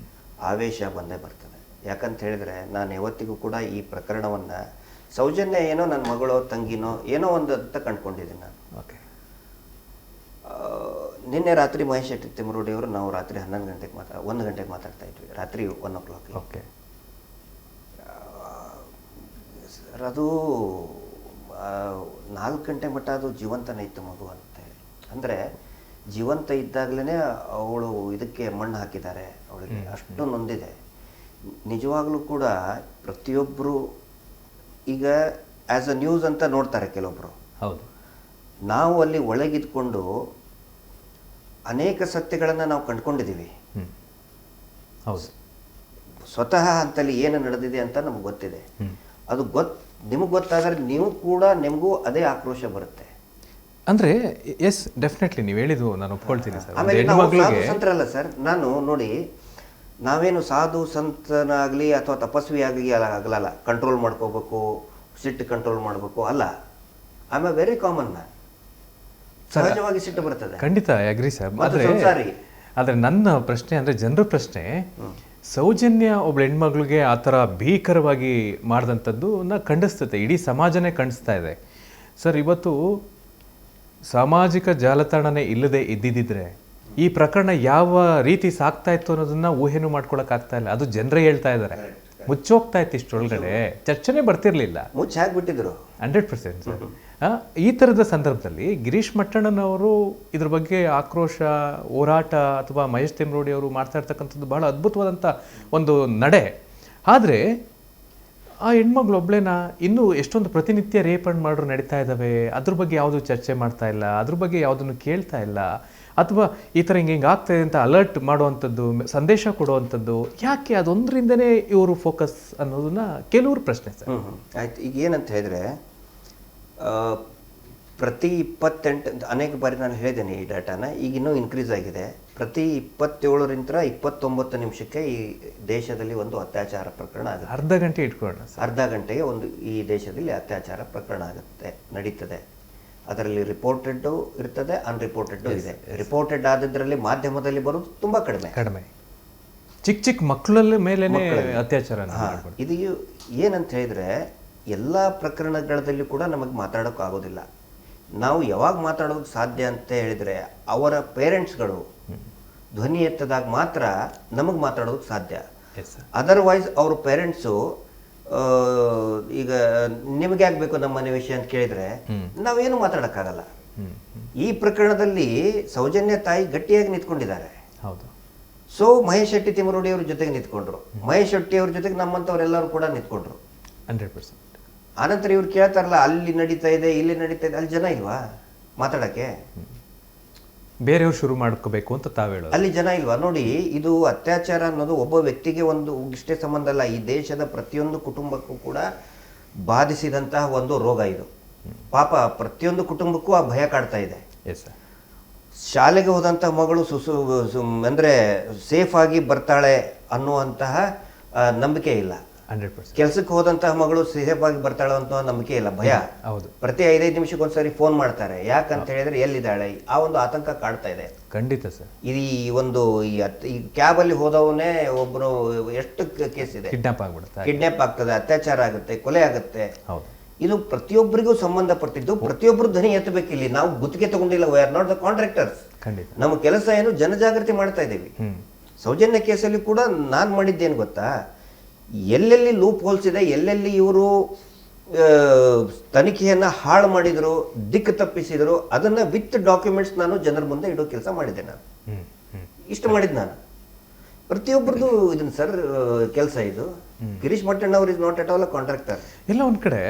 ಆವೇಶ ಬಂದೇ ಬರ್ತದೆ. ಯಾಕಂತ ಹೇಳಿದರೆ ನಾನು ಯಾವತ್ತಿಗೂ ಕೂಡ ಈ ಪ್ರಕರಣವನ್ನು ಸೌಜನ್ಯ ಏನೋ ನನ್ನ ಮಗಳೋ ತಂಗಿನೋ ಏನೋ ಒಂದು ಅಂತ ಕಂಡುಕೊಂಡಿದ್ದೀನಿ ನಾನು. ಓಕೆ. ನಿನ್ನೆ ರಾತ್ರಿ ಮಹೇಶ್ ಶೆಟ್ಟಿ ತಿಮ್ಮರೋಡಿ ಅವರು ನಾವು ರಾತ್ರಿ 11 ಗಂಟೆಗೆ 1 ಗಂಟೆಗೆ ಮಾತಾಡ್ತಾ ಇದ್ವಿ, ರಾತ್ರಿ 1 o'clock. ಓಕೆ. ಅದು 4 ಗಂಟೆ ಮಟ್ಟ ಅದು ಜೀವಂತನೇ ಇತ್ತು ಮಗು ಅಂತ ಹೇಳಿ. ಅಂದರೆ ಜೀವಂತ ಇದ್ದಾಗಲೇ ಅವಳು ಇದಕ್ಕೆ ಮಣ್ಣು ಹಾಕಿದ್ದಾರೆ, ಅವಳಿಗೆ ಅಷ್ಟು ನೊಂದಿದೆ. ನಿಜವಾಗ್ಲೂ ಕೂಡ ಪ್ರತಿಯೊಬ್ಬರು ಈಗ ಆ್ಯಸ್ ಅ ನ್ಯೂಸ್ ಅಂತ ನೋಡ್ತಾರೆ ಕೆಲವೊಬ್ಬರು. ಹೌದು. ನಾವು ಅಲ್ಲಿ ಒಳಗಿದ್ಕೊಂಡು ಅನೇಕ ಸತ್ಯಗಳನ್ನು ನಾವು ಕಂಡುಕೊಂಡಿದ್ದೀವಿ. ಹೌದು. ಸ್ವತಃ ಅಂತಲ್ಲಿ ಏನು ನಡೆದಿದೆ ಅಂತ ನಮ್ಗೆ ಗೊತ್ತಿದೆ. ಅದು ನಿಮಗೆ ಗೊತ್ತಾದರೆ ನೀವು ಕೂಡ ನಿಮಗೂ ಅದೇ ಆಕ್ರೋಶ ಬರುತ್ತೆ. ಅಂದರೆ ಎಸ್ ಡೆಫಿನೆಟ್ಲಿ ನೀವು ಹೇಳಿದ್ದು ನಾನು ಒಪ್ಕೊಳ್ತೀನಿ ಸರ್. ಆಮೇಲೆ ನಾವು ಸಾಧು ಸಂತರಲ್ಲ ಸರ್. ನಾನು ನೋಡಿ, ನಾವೇನು ಸಾಧು ಸಂತನಾಗಲಿ ಅಥವಾ ತಪಸ್ವಿ ಆಗಲಿ ಆಗಲ್ಲ, ಕಂಟ್ರೋಲ್ ಮಾಡ್ಕೋಬೇಕು, ಸಿಟ್ಟು ಕಂಟ್ರೋಲ್ ಮಾಡಬೇಕು ಅಲ್ಲ. I am a very common man. ಸಹಜವಾಗಿ ಸಿಟ್ಟು ಬರ್ತದೆ. ಖಂಡಿತ ಅಗ್ರಿ ಸರ್. ಆದರೆ ನನ್ನ ಪ್ರಶ್ನೆ ಅಂದರೆ ಜನರ ಪ್ರಶ್ನೆ, ಸೌಜನ್ಯ ಒಬ್ಬ ಹೆಣ್ಮಗಳಿಗೆ ಆ ಥರ ಭೀಕರವಾಗಿ ಮಾಡಿದಂಥದ್ದು ಖಂಡಿಸ್ತದೆ, ಇಡೀ ಸಮಾಜನೇ ಖಂಡಿಸ್ತಾ ಇದೆ ಸರ್. ಇವತ್ತು ಸಾಮಾಜಿಕ ಜಾಲತಾಣನೇ ಇಲ್ಲದೆ ಇದ್ದಿದ್ದರೆ ಈ ಪ್ರಕರಣ ಯಾವ ರೀತಿ ಸಾಕ್ತಾ ಇತ್ತು ಅನ್ನೋದನ್ನ ಊಹೆನೂ ಮಾಡ್ಕೊಳಕ್ಕಾಗ್ತಾ ಇಲ್ಲ. ಅದು ಜನರೇ ಹೇಳ್ತಾ ಇದ್ದಾರೆ, ಮುಚ್ಚೋಗ್ತಾ ಇತ್ತು, ಇಷ್ಟೊಳಗಡೆ ಚರ್ಚೆನೇ ಬರ್ತಿರ್ಲಿಲ್ಲ, ಮುಚ್ಚಿ ಹಾಕ್ಬಿಟ್ಟಿದ್ರು 100% ಸರ್. ಈ ಥರದ ಸಂದರ್ಭದಲ್ಲಿ ಗಿರೀಶ್ ಮಟ್ಟಣ್ಣನವರು ಇದ್ರ ಬಗ್ಗೆ ಆಕ್ರೋಶ ಹೋರಾಟ ಅಥವಾ ಮಹೇಶ್ ತಿಮ್ಮರೋಡಿ ಅವರು ಮಾಡ್ತಾ ಇರ್ತಕ್ಕಂಥದ್ದು ಬಹಳ ಅದ್ಭುತವಾದಂಥ ಒಂದು ನಡೆ. ಆದರೆ ಆ ಹೆಣ್ಮಗಳು ಒಬ್ಳೇನ ಇನ್ನೂ ಎಷ್ಟೊಂದು ಪ್ರತಿನಿತ್ಯ ರೇಪ್ ಅಂಡ್ ಮರ್ಡರ್ ನಡೀತಾ ಇದ್ದಾವೆ, ಅದ್ರ ಬಗ್ಗೆ ಯಾವುದು ಚರ್ಚೆ ಮಾಡ್ತಾ ಇಲ್ಲ, ಅದ್ರ ಬಗ್ಗೆ ಯಾವುದನ್ನು ಕೇಳ್ತಾ ಇಲ್ಲ, ಅಥವಾ ಈ ಥರ ಹಿಂಗೆ ಆಗ್ತಾ ಇದೆ ಅಂತ ಅಲರ್ಟ್ ಮಾಡುವಂಥದ್ದು, ಸಂದೇಶ ಕೊಡುವಂಥದ್ದು ಯಾಕೆ? ಅದೊಂದರಿಂದನೇ ಇವರು ಫೋಕಸ್ ಅನ್ನೋದನ್ನ ಕೆಲವರು ಪ್ರಶ್ನೆ ಸರ್. ಆಯ್ತು. ಈಗ ಏನಂತ ಹೇಳಿದ್ರೆ, ಪ್ರತಿ 28 ಅನೇಕ ಬಾರಿ ನಾನು ಹೇಳಿದ್ದೇನೆ ಈ ಡಾಟಾನ, ಈಗ ಇನ್ನೂ ಇನ್ಕ್ರೀಸ್ ಆಗಿದೆ. ಪ್ರತಿ 27ರಿಂದ 29 ನಿಮಿಷಕ್ಕೆ ಈ ದೇಶದಲ್ಲಿ ಒಂದು ಅತ್ಯಾಚಾರ ಪ್ರಕರಣ ಆಗುತ್ತೆ. ಅರ್ಧ ಗಂಟೆ ಇಟ್ಕೊಳ್ಳೋಣ, ಅರ್ಧ ಗಂಟೆಗೆ ಒಂದು ಈ ದೇಶದಲ್ಲಿ ಅತ್ಯಾಚಾರ ಪ್ರಕರಣ ನಡೀತದೆ. ಅದರಲ್ಲಿ ರಿಪೋರ್ಟೆಡ್ ಇರ್ತದೆ, ಅನ್ರಿಪೋರ್ಟೆಡ್ ಇದೆ. ರಿಪೋರ್ಟೆಡ್ ಆದದ್ರಲ್ಲಿ ಮಾಧ್ಯಮದಲ್ಲಿ ಬರೋದು ತುಂಬ ಕಡಿಮೆ. ಚಿಕ್ಕ ಮಕ್ಕಳಲ್ಲಿ ಮೇಲೇನೆ ಅತ್ಯಾಚಾರ. ಇದು ಏನಂತ ಹೇಳಿದ್ರೆ, ಎಲ್ಲ ಪ್ರಕರಣಗಳಲ್ಲಿ ಕೂಡ ನಮಗೆ ಮಾತಾಡೋಕೆ ಆಗೋದಿಲ್ಲ. ನಾವು ಯಾವಾಗ ಮಾತಾಡೋದಕ್ಕೆ ಸಾಧ್ಯ ಅಂತ ಹೇಳಿದರೆ, ಅವರ ಪೇರೆಂಟ್ಸ್ಗಳು ಧ್ವನಿ ಎತ್ತದಾಗ ಮಾತ್ರ ನಮಗೆ ಮಾತಾಡೋದಕ್ಕೆ ಸಾಧ್ಯ. ಅದರ್ವೈಸ್ ಅವ್ರ ಪೇರೆಂಟ್ಸು ಈಗ ನಿಮ್ಗೆ ಯಾಕೆ ಬೇಕು ನಮ್ಮ ಮನೆ ವಿಷಯ ಅಂತ ಕೇಳಿದ್ರೆ ನಾವೇನು ಮಾತಾಡೋಕ್ಕಾಗಲ್ಲ. ಈ ಪ್ರಕರಣದಲ್ಲಿ ಸೌಜನ್ಯ ತಾಯಿ ಗಟ್ಟಿಯಾಗಿ ನಿಂತ್ಕೊಂಡಿದ್ದಾರೆ. ಹೌದು. ಸೊ ಮಹೇಶ್ ಶೆಟ್ಟಿ ತಿಮ್ಮರೋಡಿ ಅವ್ರ ಜೊತೆಗೆ ನಿಂತ್ಕೊಂಡ್ರು, ಮಹೇಶ್ ಶೆಟ್ಟಿ ಅವ್ರ ಜೊತೆಗೆ ನಮ್ಮಂಥವ್ರೆಲ್ಲರೂ ಕೂಡ ನಿಂತ್ಕೊಂಡ್ರು. 100%. ಆನಂತರ ಇವ್ರು ಕೇಳ್ತಾರಲ್ಲ, ಅಲ್ಲಿ ನಡೀತಾ ಇದೆ ಇಲ್ಲಿ ನಡೀತಾ ಇದೆ, ಅಲ್ಲಿ ಜನ ಇಲ್ವಾ ಮಾತಾಡಕ್ಕೆ? ಬೇರೆಯವ್ರು ಶುರು ಮಾಡ್ಕೋಬೇಕು ಅಂತ ತಾವು ಹೇಳೋದು. ಅಲ್ಲಿ ಜನ ಇಲ್ವಾ? ನೋಡಿ, ಇದು ಅತ್ಯಾಚಾರ ಅನ್ನೋದು ಒಬ್ಬ ವ್ಯಕ್ತಿಗೆ ಒಂದು ಇಷ್ಟೇ ಸಂಬಂಧ ಅಲ್ಲ, ಈ ದೇಶದ ಪ್ರತಿಯೊಂದು ಕುಟುಂಬಕ್ಕೂ ಕೂಡ ಬಾಧಿಸಿದಂತಹ ಒಂದು ರೋಗ ಇದು. ಪಾಪ ಪ್ರತಿಯೊಂದು ಕುಟುಂಬಕ್ಕೂ ಆ ಭಯ ಕಾಡ್ತಾ ಇದೆ. Yes sir. ಶಾಲೆಗೆ ಹೋದಂತಹ ಮಗಳು ಅಂದ್ರೆ ಸೇಫ್ ಆಗಿ ಬರ್ತಾಳೆ ಅನ್ನುವಂತಹ ನಂಬಿಕೆ ಇಲ್ಲ. 100%. ಕೆಲ್ಸಕ್ಕೆ ಹೋದಂತಹ ಮಗಳು ಸೇಫ್ ಆಗಿ ಬರ್ತಾಳೆ ಅಂತ ನಂಬಿಕೆ ಇಲ್ಲ, ಭಯ. ಹೌದು. ಪ್ರತಿ 5-5 ನಿಮಿಷಕ್ಕೊಂದ್ಸರಿ ಫೋನ್ ಮಾಡ್ತಾರೆ. ಯಾಕಂತ ಹೇಳಿದ್ರೆ ಎಲ್ಲಿದ್ದಾಳೆ, ಆ ಒಂದು ಆತಂಕ ಕಾಡ್ತಾ ಇದೆ. ಖಂಡಿತ ಸರ್. ಈ ಒಂದು ಈ ಕ್ಯಾಬ್ ಅಲ್ಲಿ ಹೋದವನೇ ಒಬ್ಬನು ಎಷ್ಟು ಕೇಸ್ ಇದೆ, ಕಿಡ್ನಾಪ್ ಆಗ್ತದೆ, ಅತ್ಯಾಚಾರ ಆಗುತ್ತೆ, ಕೊಲೆ ಆಗುತ್ತೆ. ಹೌದು. ಇದು ಪ್ರತಿಯೊಬ್ಬರಿಗೂ ಸಂಬಂಧಪಟ್ಟಿದ್ದು. ಪ್ರತಿಯೊಬ್ಬರು ಧ್ವನಿ ಎತ್ತಬೇಕು. ಇಲ್ಲಿ ನಾವು ಗುತ್ತಿಗೆ ತಗೊಂಡಿಲ್ಲ, we are not the contractors. ನಮ್ಮ ಕೆಲಸ ಏನು, ಜನಜಾಗೃತಿ ಮಾಡ್ತಾ ಇದ್ದೀವಿ. ಸೌಜನ್ಯ ಕೇಸಲ್ಲಿ ಕೂಡ ನಾನು ಮಾಡಿದ್ದೇನು ಗೊತ್ತಾ, ಎಲ್ಲೆಲ್ಲಿ ಲೂಪ್ ಹೋಲ್ಸ್ ಇದೆ, ಎಲ್ಲೆಲ್ಲಿ ಇವರು ತನಿಖೆಯನ್ನ ಹಾಳು ಮಾಡಿದ್ರು, ದಿಕ್ಕು ತಪ್ಪಿಸಿದ್ರು, ಅದನ್ನ ವಿತ್ ಡಾಕ್ಯುಮೆಂಟ್ಸ್ ನಾನು ಜನರ ಮುಂದೆ ಇಡೋ ಕೆಲಸ ಮಾಡಿದ್ದೆ. ನಾನು ಇಷ್ಟು ಮಾಡಿದ್ ನಾನು. ಪ್ರತಿಯೊಬ್ಬರದು ಇದನ್ನ ಸರ್ ಕೆಲಸ ಇದು. ಗಿರೀಶ್ ಮಟ್ಟಣ್ಣ ಅವರು is not at all a contractor. ಎಲ್ಲ ಒಂದ್ ಕಡೆ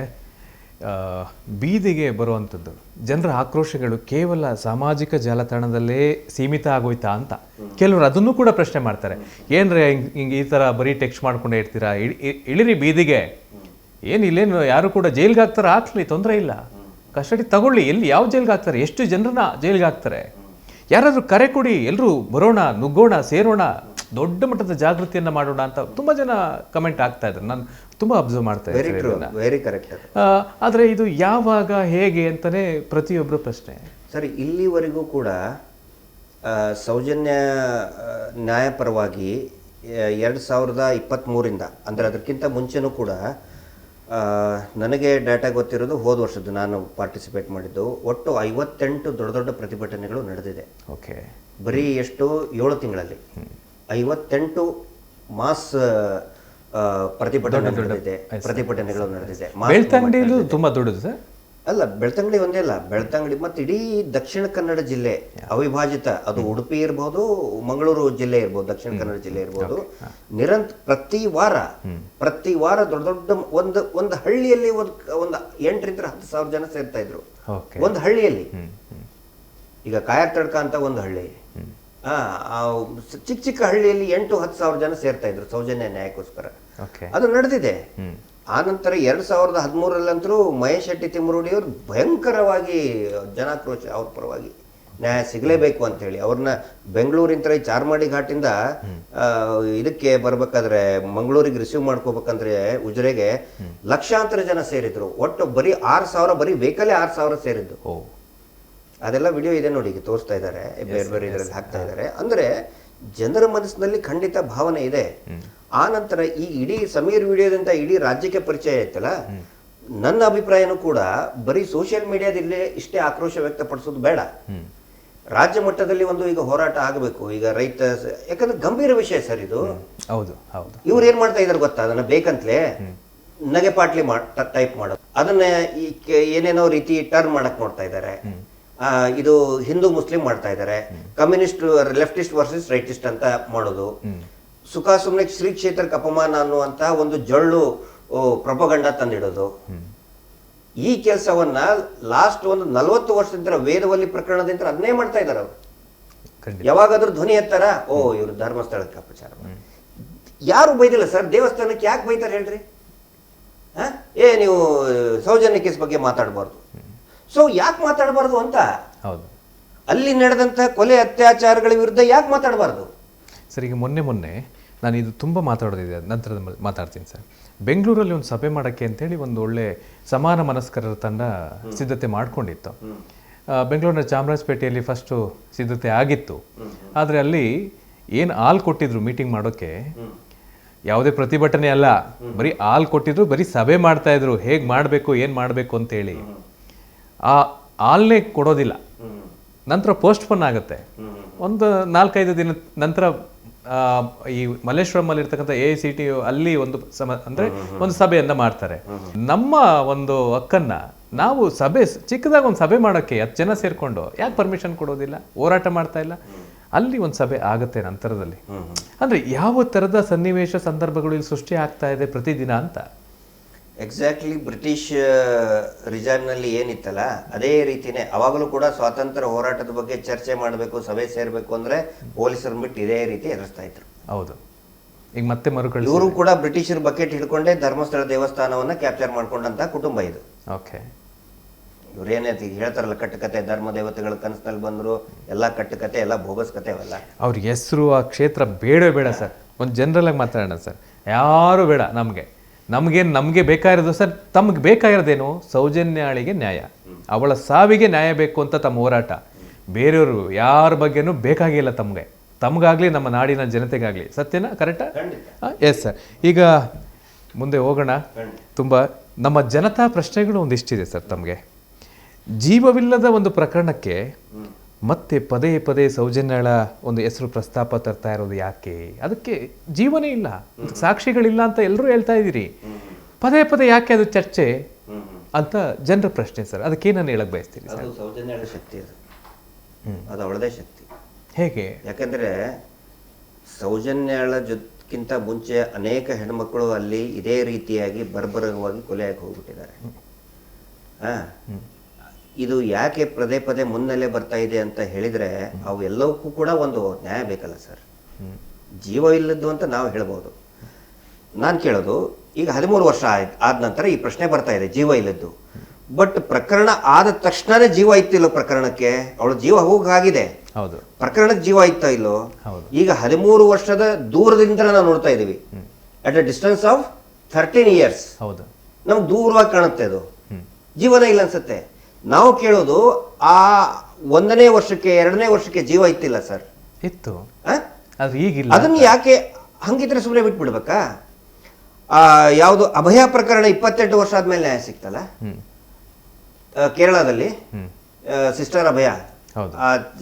ಬೀದಿಗೆ ಬರುವಂಥದ್ದು ಜನರ ಆಕ್ರೋಶಗಳು ಕೇವಲ ಸಾಮಾಜಿಕ ಜಾಲತಾಣದಲ್ಲೇ ಸೀಮಿತ ಆಗೋಯ್ತಾ ಅಂತ ಕೆಲವರು ಅದನ್ನು ಕೂಡ ಪ್ರಶ್ನೆ ಮಾಡ್ತಾರೆ. ಏನ್ರೆ ಹಿಂಗೆ ಈ ಥರ ಬರೀ ಟೆಕ್ಸ್ಟ್ ಮಾಡ್ಕೊಂಡೇ ಇರ್ತೀರಾ, ಇಳಿರಿ ಬೀದಿಗೆ, ಏನು ಇಲ್ಲೇನು ಯಾರು ಕೂಡ ಜೈಲ್ಗೆ ಹಾಕ್ತಾರೆ, ಹಾಕ್ಲಿ, ತೊಂದರೆ ಇಲ್ಲ, ಕಸ್ಟಡಿ ತಗೊಳ್ಳಿ, ಎಲ್ಲಿ ಯಾವ ಜೈಲ್ಗೆ ಹಾಕ್ತಾರೆ, ಎಷ್ಟು ಜನರನ್ನ ಜೈಲ್ಗೆ ಹಾಕ್ತಾರೆ, ಯಾರಾದರೂ ಕರೆ ಕೊಡಿ, ಎಲ್ಲರೂ ಬರೋಣ, ನುಗ್ಗೋಣ, ಸೇರೋಣ, ದೊಡ್ಡ ಮಟ್ಟದ ಜಾಗೃತಿಯನ್ನ ಮಾಡೋಣ ಅಂತ ತುಂಬಾ ಜನ ಕಮೆಂಟ್ ಆಗ್ತಾ ಇದ್ದಾರೆ. ನಾನು ತುಂಬಾ ಅಬ್ಸರ್ವ್ ಮಾಡ್ತಾ ಇದ್ದೀನಿ. ಆದ್ರೆ ಇದು ಯಾವಾಗ ಹೇಗೆ ಅಂತಾನೆ ಪ್ರತಿಯೊಬ್ಬರು ಪ್ರಶ್ನೆ. ಸರಿ, ಇಲ್ಲಿವರೆಗೂ ಕೂಡ ಸೌಜನ್ಯ ನ್ಯಾಯಪರವಾಗಿ 2023ರಿಂದ ಅಂದ್ರೆ ಅದಕ್ಕಿಂತ ಮುಂಚೆನೂ ಕೂಡ ನನಗೆ ಡಾಟಾ ಗೊತ್ತಿರೋದು, ಹೋದ ವರ್ಷದ್ದು ನಾನು ಪಾರ್ಟಿಸಿಪೇಟ್ ಮಾಡಿದ್ದು, ಒಟ್ಟು 58 ದೊಡ್ಡ ದೊಡ್ಡ ಪ್ರತಿಭಟನೆಗಳು ನಡೆದಿದೆ. ಓಕೆ. ಬರೀ ಎಷ್ಟು 7 ತಿಂಗಳಲ್ಲಿ 58 ಮಾಸ್ ಪ್ರತಿಭಟನೆಗಳು ನಡೆದಿದೆ. ಬೆಳ್ತಂಗಡಿಯಲ್ಲೂ ತುಂಬಾ ದೊಡ್ಡದು ಸರ್. ಅಲ್ಲ, ಬೆಳ್ತಂಗಡಿ ಒಂದೇ ಅಲ್ಲ, ಬೆಳ್ತಂಗಡಿ ಮತ್ತು ಇಡೀ ದಕ್ಷಿಣ ಕನ್ನಡ ಜಿಲ್ಲೆ ಅವಿಭಾಜಿತ, ಅದು ಉಡುಪಿ ಇರ್ಬೋದು, ಮಂಗಳೂರು ಜಿಲ್ಲೆ ಇರ್ಬೋದು, ದಕ್ಷಿಣ ಕನ್ನಡ ಜಿಲ್ಲೆ ಇರ್ಬೋದು, ಪ್ರತಿ ವಾರ ದೊಡ್ಡ ದೊಡ್ಡ ಒಂದು ಹಳ್ಳಿಯಲ್ಲಿ ಒಂದು 8ರಿಂದ 10,000 ಜನ ಸೇರ್ತಾ ಇದ್ರು. ಒಂದು ಹಳ್ಳಿಯಲ್ಲಿ, ಈಗ ಕಾಯರ್ ತಡ್ಕ ಅಂತ ಒಂದು ಹಳ್ಳಿ, ಚಿಕ್ಕ ಚಿಕ್ಕ ಹಳ್ಳಿಯಲ್ಲಿ 8-10,000 ಜನ ಸೇರ್ತಾ ಇದ್ರು ಸೌಜನ್ಯ ನ್ಯಾಯಕ್ಕೋಸ್ಕರ. ಅದು ನಡೆದಿದೆ. ಆನಂತರ 2013ರಲ್ಲಂತರೂ ಮಹೇಶ್ ಶೆಟ್ಟಿ ತಿಮ್ಮರೋಡಿ ಅವರು ಭಯಂಕರವಾಗಿ ಜನಾಕ್ರೋಶ, ಅವ್ರ ಪರವಾಗಿ ನ್ಯಾಯ ಸಿಗಲೇಬೇಕು ಅಂತ ಹೇಳಿ ಅವ್ರನ್ನ ಬೆಂಗಳೂರಿನ ಚಾರ್ಮಾಡಿ ಘಾಟಿಂದ ಇದಕ್ಕೆ ಬರ್ಬೇಕಾದ್ರೆ ಮಂಗಳೂರಿಗೆ ರಿಸೀವ್ ಮಾಡ್ಕೋಬೇಕಂದ್ರೆ ಉಜಿರೆಗೆ ಲಕ್ಷಾಂತರ ಜನ ಸೇರಿದ್ರು. ಒಟ್ಟು ಬರೀ 6,000, ಬರೀ ವೆಹಿಕಲ್ 6,000 ಸೇರಿದ್ದು. ಅದೆಲ್ಲ ವಿಡಿಯೋ ಇದೆ ನೋಡಿ, ಈಗ ತೋರಿಸ್ತಾ ಇದ್ದಾರೆ, ಬೇರೆ ಬೇರೆ ಇದರಲ್ಲಿ ಹಾಕ್ತಾ ಇದ್ದಾರೆ. ಅಂದ್ರೆ ಜನರ ಮನಸ್ಸಿನಲ್ಲಿ ಖಂಡಿತ ಭಾವನೆ ಇದೆ. ಆ ನಂತರ ಈ ಇಡೀ ಸಮೀರ್ ವಿಡಿಯೋದಿಂದ ಇಡೀ ರಾಜ್ಯಕ್ಕೆ ಪರಿಚಯ ಆಯ್ತಲ್ಲ. ನನ್ನ ಅಭಿಪ್ರಾಯನೂ ಕೂಡ ಬರೀ ಸೋಷಿಯಲ್ ಮೀಡಿಯಾದಲ್ಲಿ ಇಷ್ಟೇ ಆಕ್ರೋಶ ವ್ಯಕ್ತಪಡಿಸೋದು ಬೇಡ, ರಾಜ್ಯ ಮಟ್ಟದಲ್ಲಿ ಒಂದು ಈಗ ಹೋರಾಟ ಆಗಬೇಕು. ಈಗ ರೈತ, ಯಾಕಂದ್ರೆ ಗಂಭೀರ ವಿಷಯ ಸರ್ ಇದು. ಹೌದು ಹೌದು. ಇವ್ರು ಏನ್ ಮಾಡ್ತಾ ಇದಾರೆ ಗೊತ್ತಾ, ಅದನ್ನ ಬೇಕಂತಲೇ ನಗೆ ಪಾಟ್ಲಿ ಟೈಪ್ ಮಾಡೋದು, ಅದನ್ನ ಏನೇನೋ ರೀತಿ ಟರ್ನ್ ಮಾಡಕ್ ನೋಡ್ತಾ ಇದ್ದಾರೆ. ಇದು ಹಿಂದೂ ಮುಸ್ಲಿಂ ಮಾಡ್ತಾ ಇದ್ದಾರೆ, ಕಮ್ಯುನಿಸ್ಟ್ ಲೆಫ್ಟಿಸ್ಟ್ ವರ್ಸಸ್ ರೈಟಿಸ್ಟ್ ಅಂತ ಮಾಡೋದು, ಸುಖ ಸುಮ್ನೆ ಶ್ರೀ ಕ್ಷೇತ್ರಕ್ಕೆ ಅಪಮಾನ ಅನ್ನುವಂತಹ ಒಂದು ಜೊಳ್ಳು ಪ್ರೊಪಗಂಡ ತಂದಿಡೋದು. ಈ ಕೆಲಸವನ್ನ ಲಾಸ್ಟ್ ಒಂದು 40 ವರ್ಷದಿಂದ ವೇದವಲ್ಲಿ ಪ್ರಕರಣದಿಂದ ಅದನ್ನೇ ಮಾಡ್ತಾ ಇದ್ದಾರೆ ಅವರು. ಯಾವಾಗಾದ್ರೂ ಧ್ವನಿ ಎತ್ತಾರ, ಓ ಇವರು ಧರ್ಮಸ್ಥಳಕ್ಕೆ ಅಪಚಾರ. ಯಾರು ಬೈದಿಲ್ಲ ಸರ್, ದೇವಸ್ಥಾನಕ್ಕೆ ಯಾಕೆ ಬೈತಾರೆ ಹೇಳ್ರಿ? ನೀವು ಸೌಜನ್ಯ ಕೇಸ್ ಬಗ್ಗೆ ಮಾತಾಡಬಾರ್ದು. ಸೊ ಯಾಕೆ ಮಾತಾಡಬಾರ್ದು ಅಂತ, ಅಲ್ಲಿ ನಡೆದಂತ ಕೊಲೆ ಅತ್ಯಾಚಾರಗಳ ವಿರುದ್ಧ ಯಾಕೆ ಮಾತಾಡಬಾರ್ದು ಸರ್? ಈಗ ಮೊನ್ನೆ ನಾನು ಇದು ತುಂಬ ಮಾತಾಡೋದಿದೆ, ನಂತರದ ಮಾತಾಡ್ತೀನಿ ಸರ್. ಬೆಂಗಳೂರಲ್ಲಿ ಒಂದು ಸಭೆ ಮಾಡೋಕ್ಕೆ ಅಂತೇಳಿ ಒಂದು ಒಳ್ಳೆ ಸಮಾನ ಮನಸ್ಕರರ ತಂಡ ಸಿದ್ಧತೆ ಮಾಡ್ಕೊಂಡಿತ್ತು. ಬೆಂಗಳೂರಿನ ಚಾಮರಾಜಪೇಟೆಯಲ್ಲಿ ಫಸ್ಟು ಸಿದ್ಧತೆ ಆಗಿತ್ತು. ಆದರೆ ಅಲ್ಲಿ ಏನು ಹಾಲ್ ಕೊಟ್ಟಿದ್ರು ಮೀಟಿಂಗ್ ಮಾಡೋಕ್ಕೆ, ಯಾವುದೇ ಪ್ರತಿಭಟನೆ ಅಲ್ಲ, ಬರೀ ಹಾಲ್ ಕೊಟ್ಟಿದ್ರು, ಬರೀ ಸಭೆ ಮಾಡ್ತಾ ಇದ್ರು, ಹೇಗೆ ಮಾಡಬೇಕು ಏನು ಮಾಡಬೇಕು ಅಂತೇಳಿ. ಆ ಹಾಲ್ನೇ ಕೊಡೋದಿಲ್ಲ, ನಂತರ ಪೋಸ್ಟ್ಪೋನ್ ಆಗುತ್ತೆ. ಒಂದು 4-5 ದಿನ ನಂತರ ಈ ಮಲ್ಲೇಶ್ವರಮಲ್ಲಿ ಇರ್ತಕ್ಕಂಥ AICT ಅಲ್ಲಿ ಒಂದು ಅಂದ್ರೆ ಒಂದು ಸಭೆಯನ್ನ ಮಾಡ್ತಾರೆ. ನಮ್ಮ ಒಂದು ಹಕ್ಕನ್ನ ನಾವು ಚಿಕ್ಕದಾಗ ಒಂದು ಸಭೆ ಮಾಡೋಕ್ಕೆ 10 ಜನ ಸೇರ್ಕೊಂಡು ಯಾಕೆ ಪರ್ಮಿಷನ್ ಕೊಡೋದಿಲ್ಲ, ಹೋರಾಟ ಮಾಡ್ತಾ ಇಲ್ಲ? ಅಲ್ಲಿ ಒಂದು ಸಭೆ ಆಗುತ್ತೆ ನಂತರದಲ್ಲಿ. ಅಂದ್ರೆ ಯಾವ ತರದ ಸನ್ನಿವೇಶ ಸಂದರ್ಭಗಳು ಇಲ್ಲಿ ಸೃಷ್ಟಿ ಆಗ್ತಾ ಇದೆ ಪ್ರತಿದಿನ ಅಂತ. ಎಕ್ಸಾಕ್ಟ್ಲಿ ಬ್ರಿಟಿಷ್ ರಿಜನ್ನಲ್ಲಿ ಏನಿತ್ತಲ್ಲ ಅದೇ ರೀತಿನೇ ಅವಾಗಲೂ ಕೂಡ ಸ್ವಾತಂತ್ರ್ಯ ಹೋರಾಟದ ಬಗ್ಗೆ ಚರ್ಚೆ ಮಾಡಬೇಕು, ಸಭೆ ಸೇರಬೇಕು ಅಂದ್ರೆ ಪೊಲೀಸರನ್ನ ಬಿಟ್ಟು ಇದೇ ರೀತಿ ಎದುರಿಸ್ತಾ ಇದ್ರು. ಹೌದು, ಈಗ ಮತ್ತೆ ಮರುಕಳಿ ಇವರು ಕೂಡ ಬ್ರಿಟಿಷರ ಬಕೆಟ್ ಹಿಡ್ಕೊಂಡೇ ಧರ್ಮಸ್ಥಳ ದೇವಸ್ಥಾನವನ್ನ ಕ್ಯಾಪ್ಚರ್ ಮಾಡ್ಕೊಂಡಂತ ಕುಟುಂಬ ಇದು. ಓಕೆ, ಇವ್ರೇನೇ ಹೇಳ್ತಾರಲ್ಲ ಕಟ್ಟುಕತೆ, ಧರ್ಮ ದೇವತೆಗಳ ಕನಸಿನಲ್ಲಿ ಬಂದ್ರು, ಎಲ್ಲ ಕಟ್ಟುಕತೆ, ಎಲ್ಲ ಬೋಗಸ್ ಕತೆ ಅವೆಲ್ಲ. ಅವ್ರ ಹೆಸರು ಆ ಕ್ಷೇತ್ರ ಬೇಡ ಸರ್. ಒಂದು ಜನರಲ್ ಆಗಿ ಮಾತಾಡೋಣ ಸರ್, ಯಾರು ಬೇಡ ನಮ್ಗೆ ಬೇಕಾಗಿರೋದು ಸರ್. ತಮ್ಗೆ ಬೇಕಾಗಿರೋದೇನು? ಸೌಜನ್ಯಾಳಿಗೆ ನ್ಯಾಯ, ಅವಳ ಸಾವಿಗೆ ನ್ಯಾಯ ಬೇಕು ಅಂತ ತಮ್ಮ ಹೋರಾಟ. ಬೇರೆಯವರು ಯಾರ ಬಗ್ಗೆನೂ ಬೇಕಾಗಿಲ್ಲ ತಮ್ಗಾಗ್ಲಿ ನಮ್ಮ ನಾಡಿನ ಜನತೆಗಾಗ್ಲಿ. ಸತ್ಯನಾ? ಕರೆಕ್ಟಾ? Yes sir. ಈಗ ಮುಂದೆ ಹೋಗೋಣ. ತುಂಬ ನಮ್ಮ ಜನತಾ ಪ್ರಶ್ನೆಗಳು ಒಂದಿಷ್ಟಿದೆ ಸರ್ ತಮಗೆ. ಜೀವವಿಲ್ಲದ ಒಂದು ಪ್ರಕರಣಕ್ಕೆ ಮತ್ತೆ ಪದೇ ಸೌಜನ್ಯಳ ಒಂದು ಹೆಸರು ಪ್ರಸ್ತಾಪ ತರ್ತಾ ಇರೋದು ಯಾಕೆ? ಅದಕ್ಕೆ ಜೀವನೇ ಇಲ್ಲ, ಸಾಕ್ಷಿಗಳಿಲ್ಲ ಅಂತ ಎಲ್ಲರೂ ಹೇಳ್ತಾ ಇದ್ದೀರಿ. ಪದೇ ಯಾಕೆ ಅದು ಚರ್ಚೆ ಅಂತ ಜನರ ಪ್ರಶ್ನೆ ಸರ್. ಅದಕ್ಕೆ ನಾನು ಹೇಳಕ್ ಬಯಸ್ತೀನಿ ಸರ್. ಅದು ಸೌಜನ್ಯಳ ಶಕ್ತಿ, ಅದು ಅವಳದೇ ಶಕ್ತಿ. ಹೇಗೆ? ಯಾಕಂದ್ರೆ ಸೌಜನ್ಯಳ ಜೊತೆಗಿಂತ ಮುಂಚೆ ಅನೇಕ ಹೆಣ್ಮಕ್ಳು ಅಲ್ಲಿ ಇದೇ ರೀತಿಯಾಗಿ ಬರ್ಬರವಾಗಿ ಕೊಲೆಯಾಗಿ ಹೋಗ್ಬಿಟ್ಟಿದ್ದಾರೆ. ಇದು ಯಾಕೆ ಪದೇ ಮುನ್ನೆಲೆ ಬರ್ತಾ ಇದೆ ಅಂತ ಹೇಳಿದ್ರೆ ಅವೆಲ್ಲವಕ್ಕೂ ಕೂಡ ಒಂದು ನ್ಯಾಯ ಬೇಕಲ್ಲ ಸರ್. ಜೀವ ಇಲ್ಲದ್ದು ಅಂತ ನಾವು ಹೇಳ್ಬೋದು. ನಾನು ಕೇಳೋದು, ಈಗ 13 ವರ್ಷ ಆದ ನಂತರ ಈ ಪ್ರಶ್ನೆ ಬರ್ತಾ ಇದೆ, ಜೀವ ಇಲ್ಲದ್ದು. ಬಟ್ ಪ್ರಕರಣ ಆದ ತಕ್ಷಣನೇ ಜೀವ ಇತ್ತಿಲ್ಲೋ ಪ್ರಕರಣಕ್ಕೆ? ಅವಳು ಜೀವ ಹೋಗಾಗಿದೆ, ಹೌದು. ಪ್ರಕರಣಕ್ಕೆ ಜೀವ ಇತ್ತ ಇಲ್ಲೋ? ಈಗ 13 ವರ್ಷದ ದೂರದಿಂದ ನಾವು ನೋಡ್ತಾ ಇದೀವಿ. At a distance of 13 years ಹೌದು, ನಮ್ಗೆ ದೂರವಾಗಿ ಕಾಣುತ್ತೆ. ಅದು ಜೀವನ ಇಲ್ಲ ಅನ್ಸುತ್ತೆ. ನಾವು ಕೇಳೋದು, ಆ 1ನೇ ವರ್ಷಕ್ಕೆ 2ನೇ ವರ್ಷಕ್ಕೆ ಜೀವ ಇತ್ತಿಲ್ಲ ಸರ್? ಇತ್ತು, ಈಗಿಲ್ಲ. ಅದನ್ನ ಯಾಕೆ ಹಂಗಿದ್ರೆ ಸುಮ್ಮನೆ ಬಿಟ್ಬಿಡ್ಬೇಕಾ? ಯಾವುದು ಅಭಯ ಪ್ರಕರಣ 28 ವರ್ಷ ಆದ್ಮೇಲೆ ನ್ಯಾಯ ಸಿಕ್ತಲ್ಲ ಕೇರಳದಲ್ಲಿ, ಸಿಸ್ಟರ್ ಅಭಯ.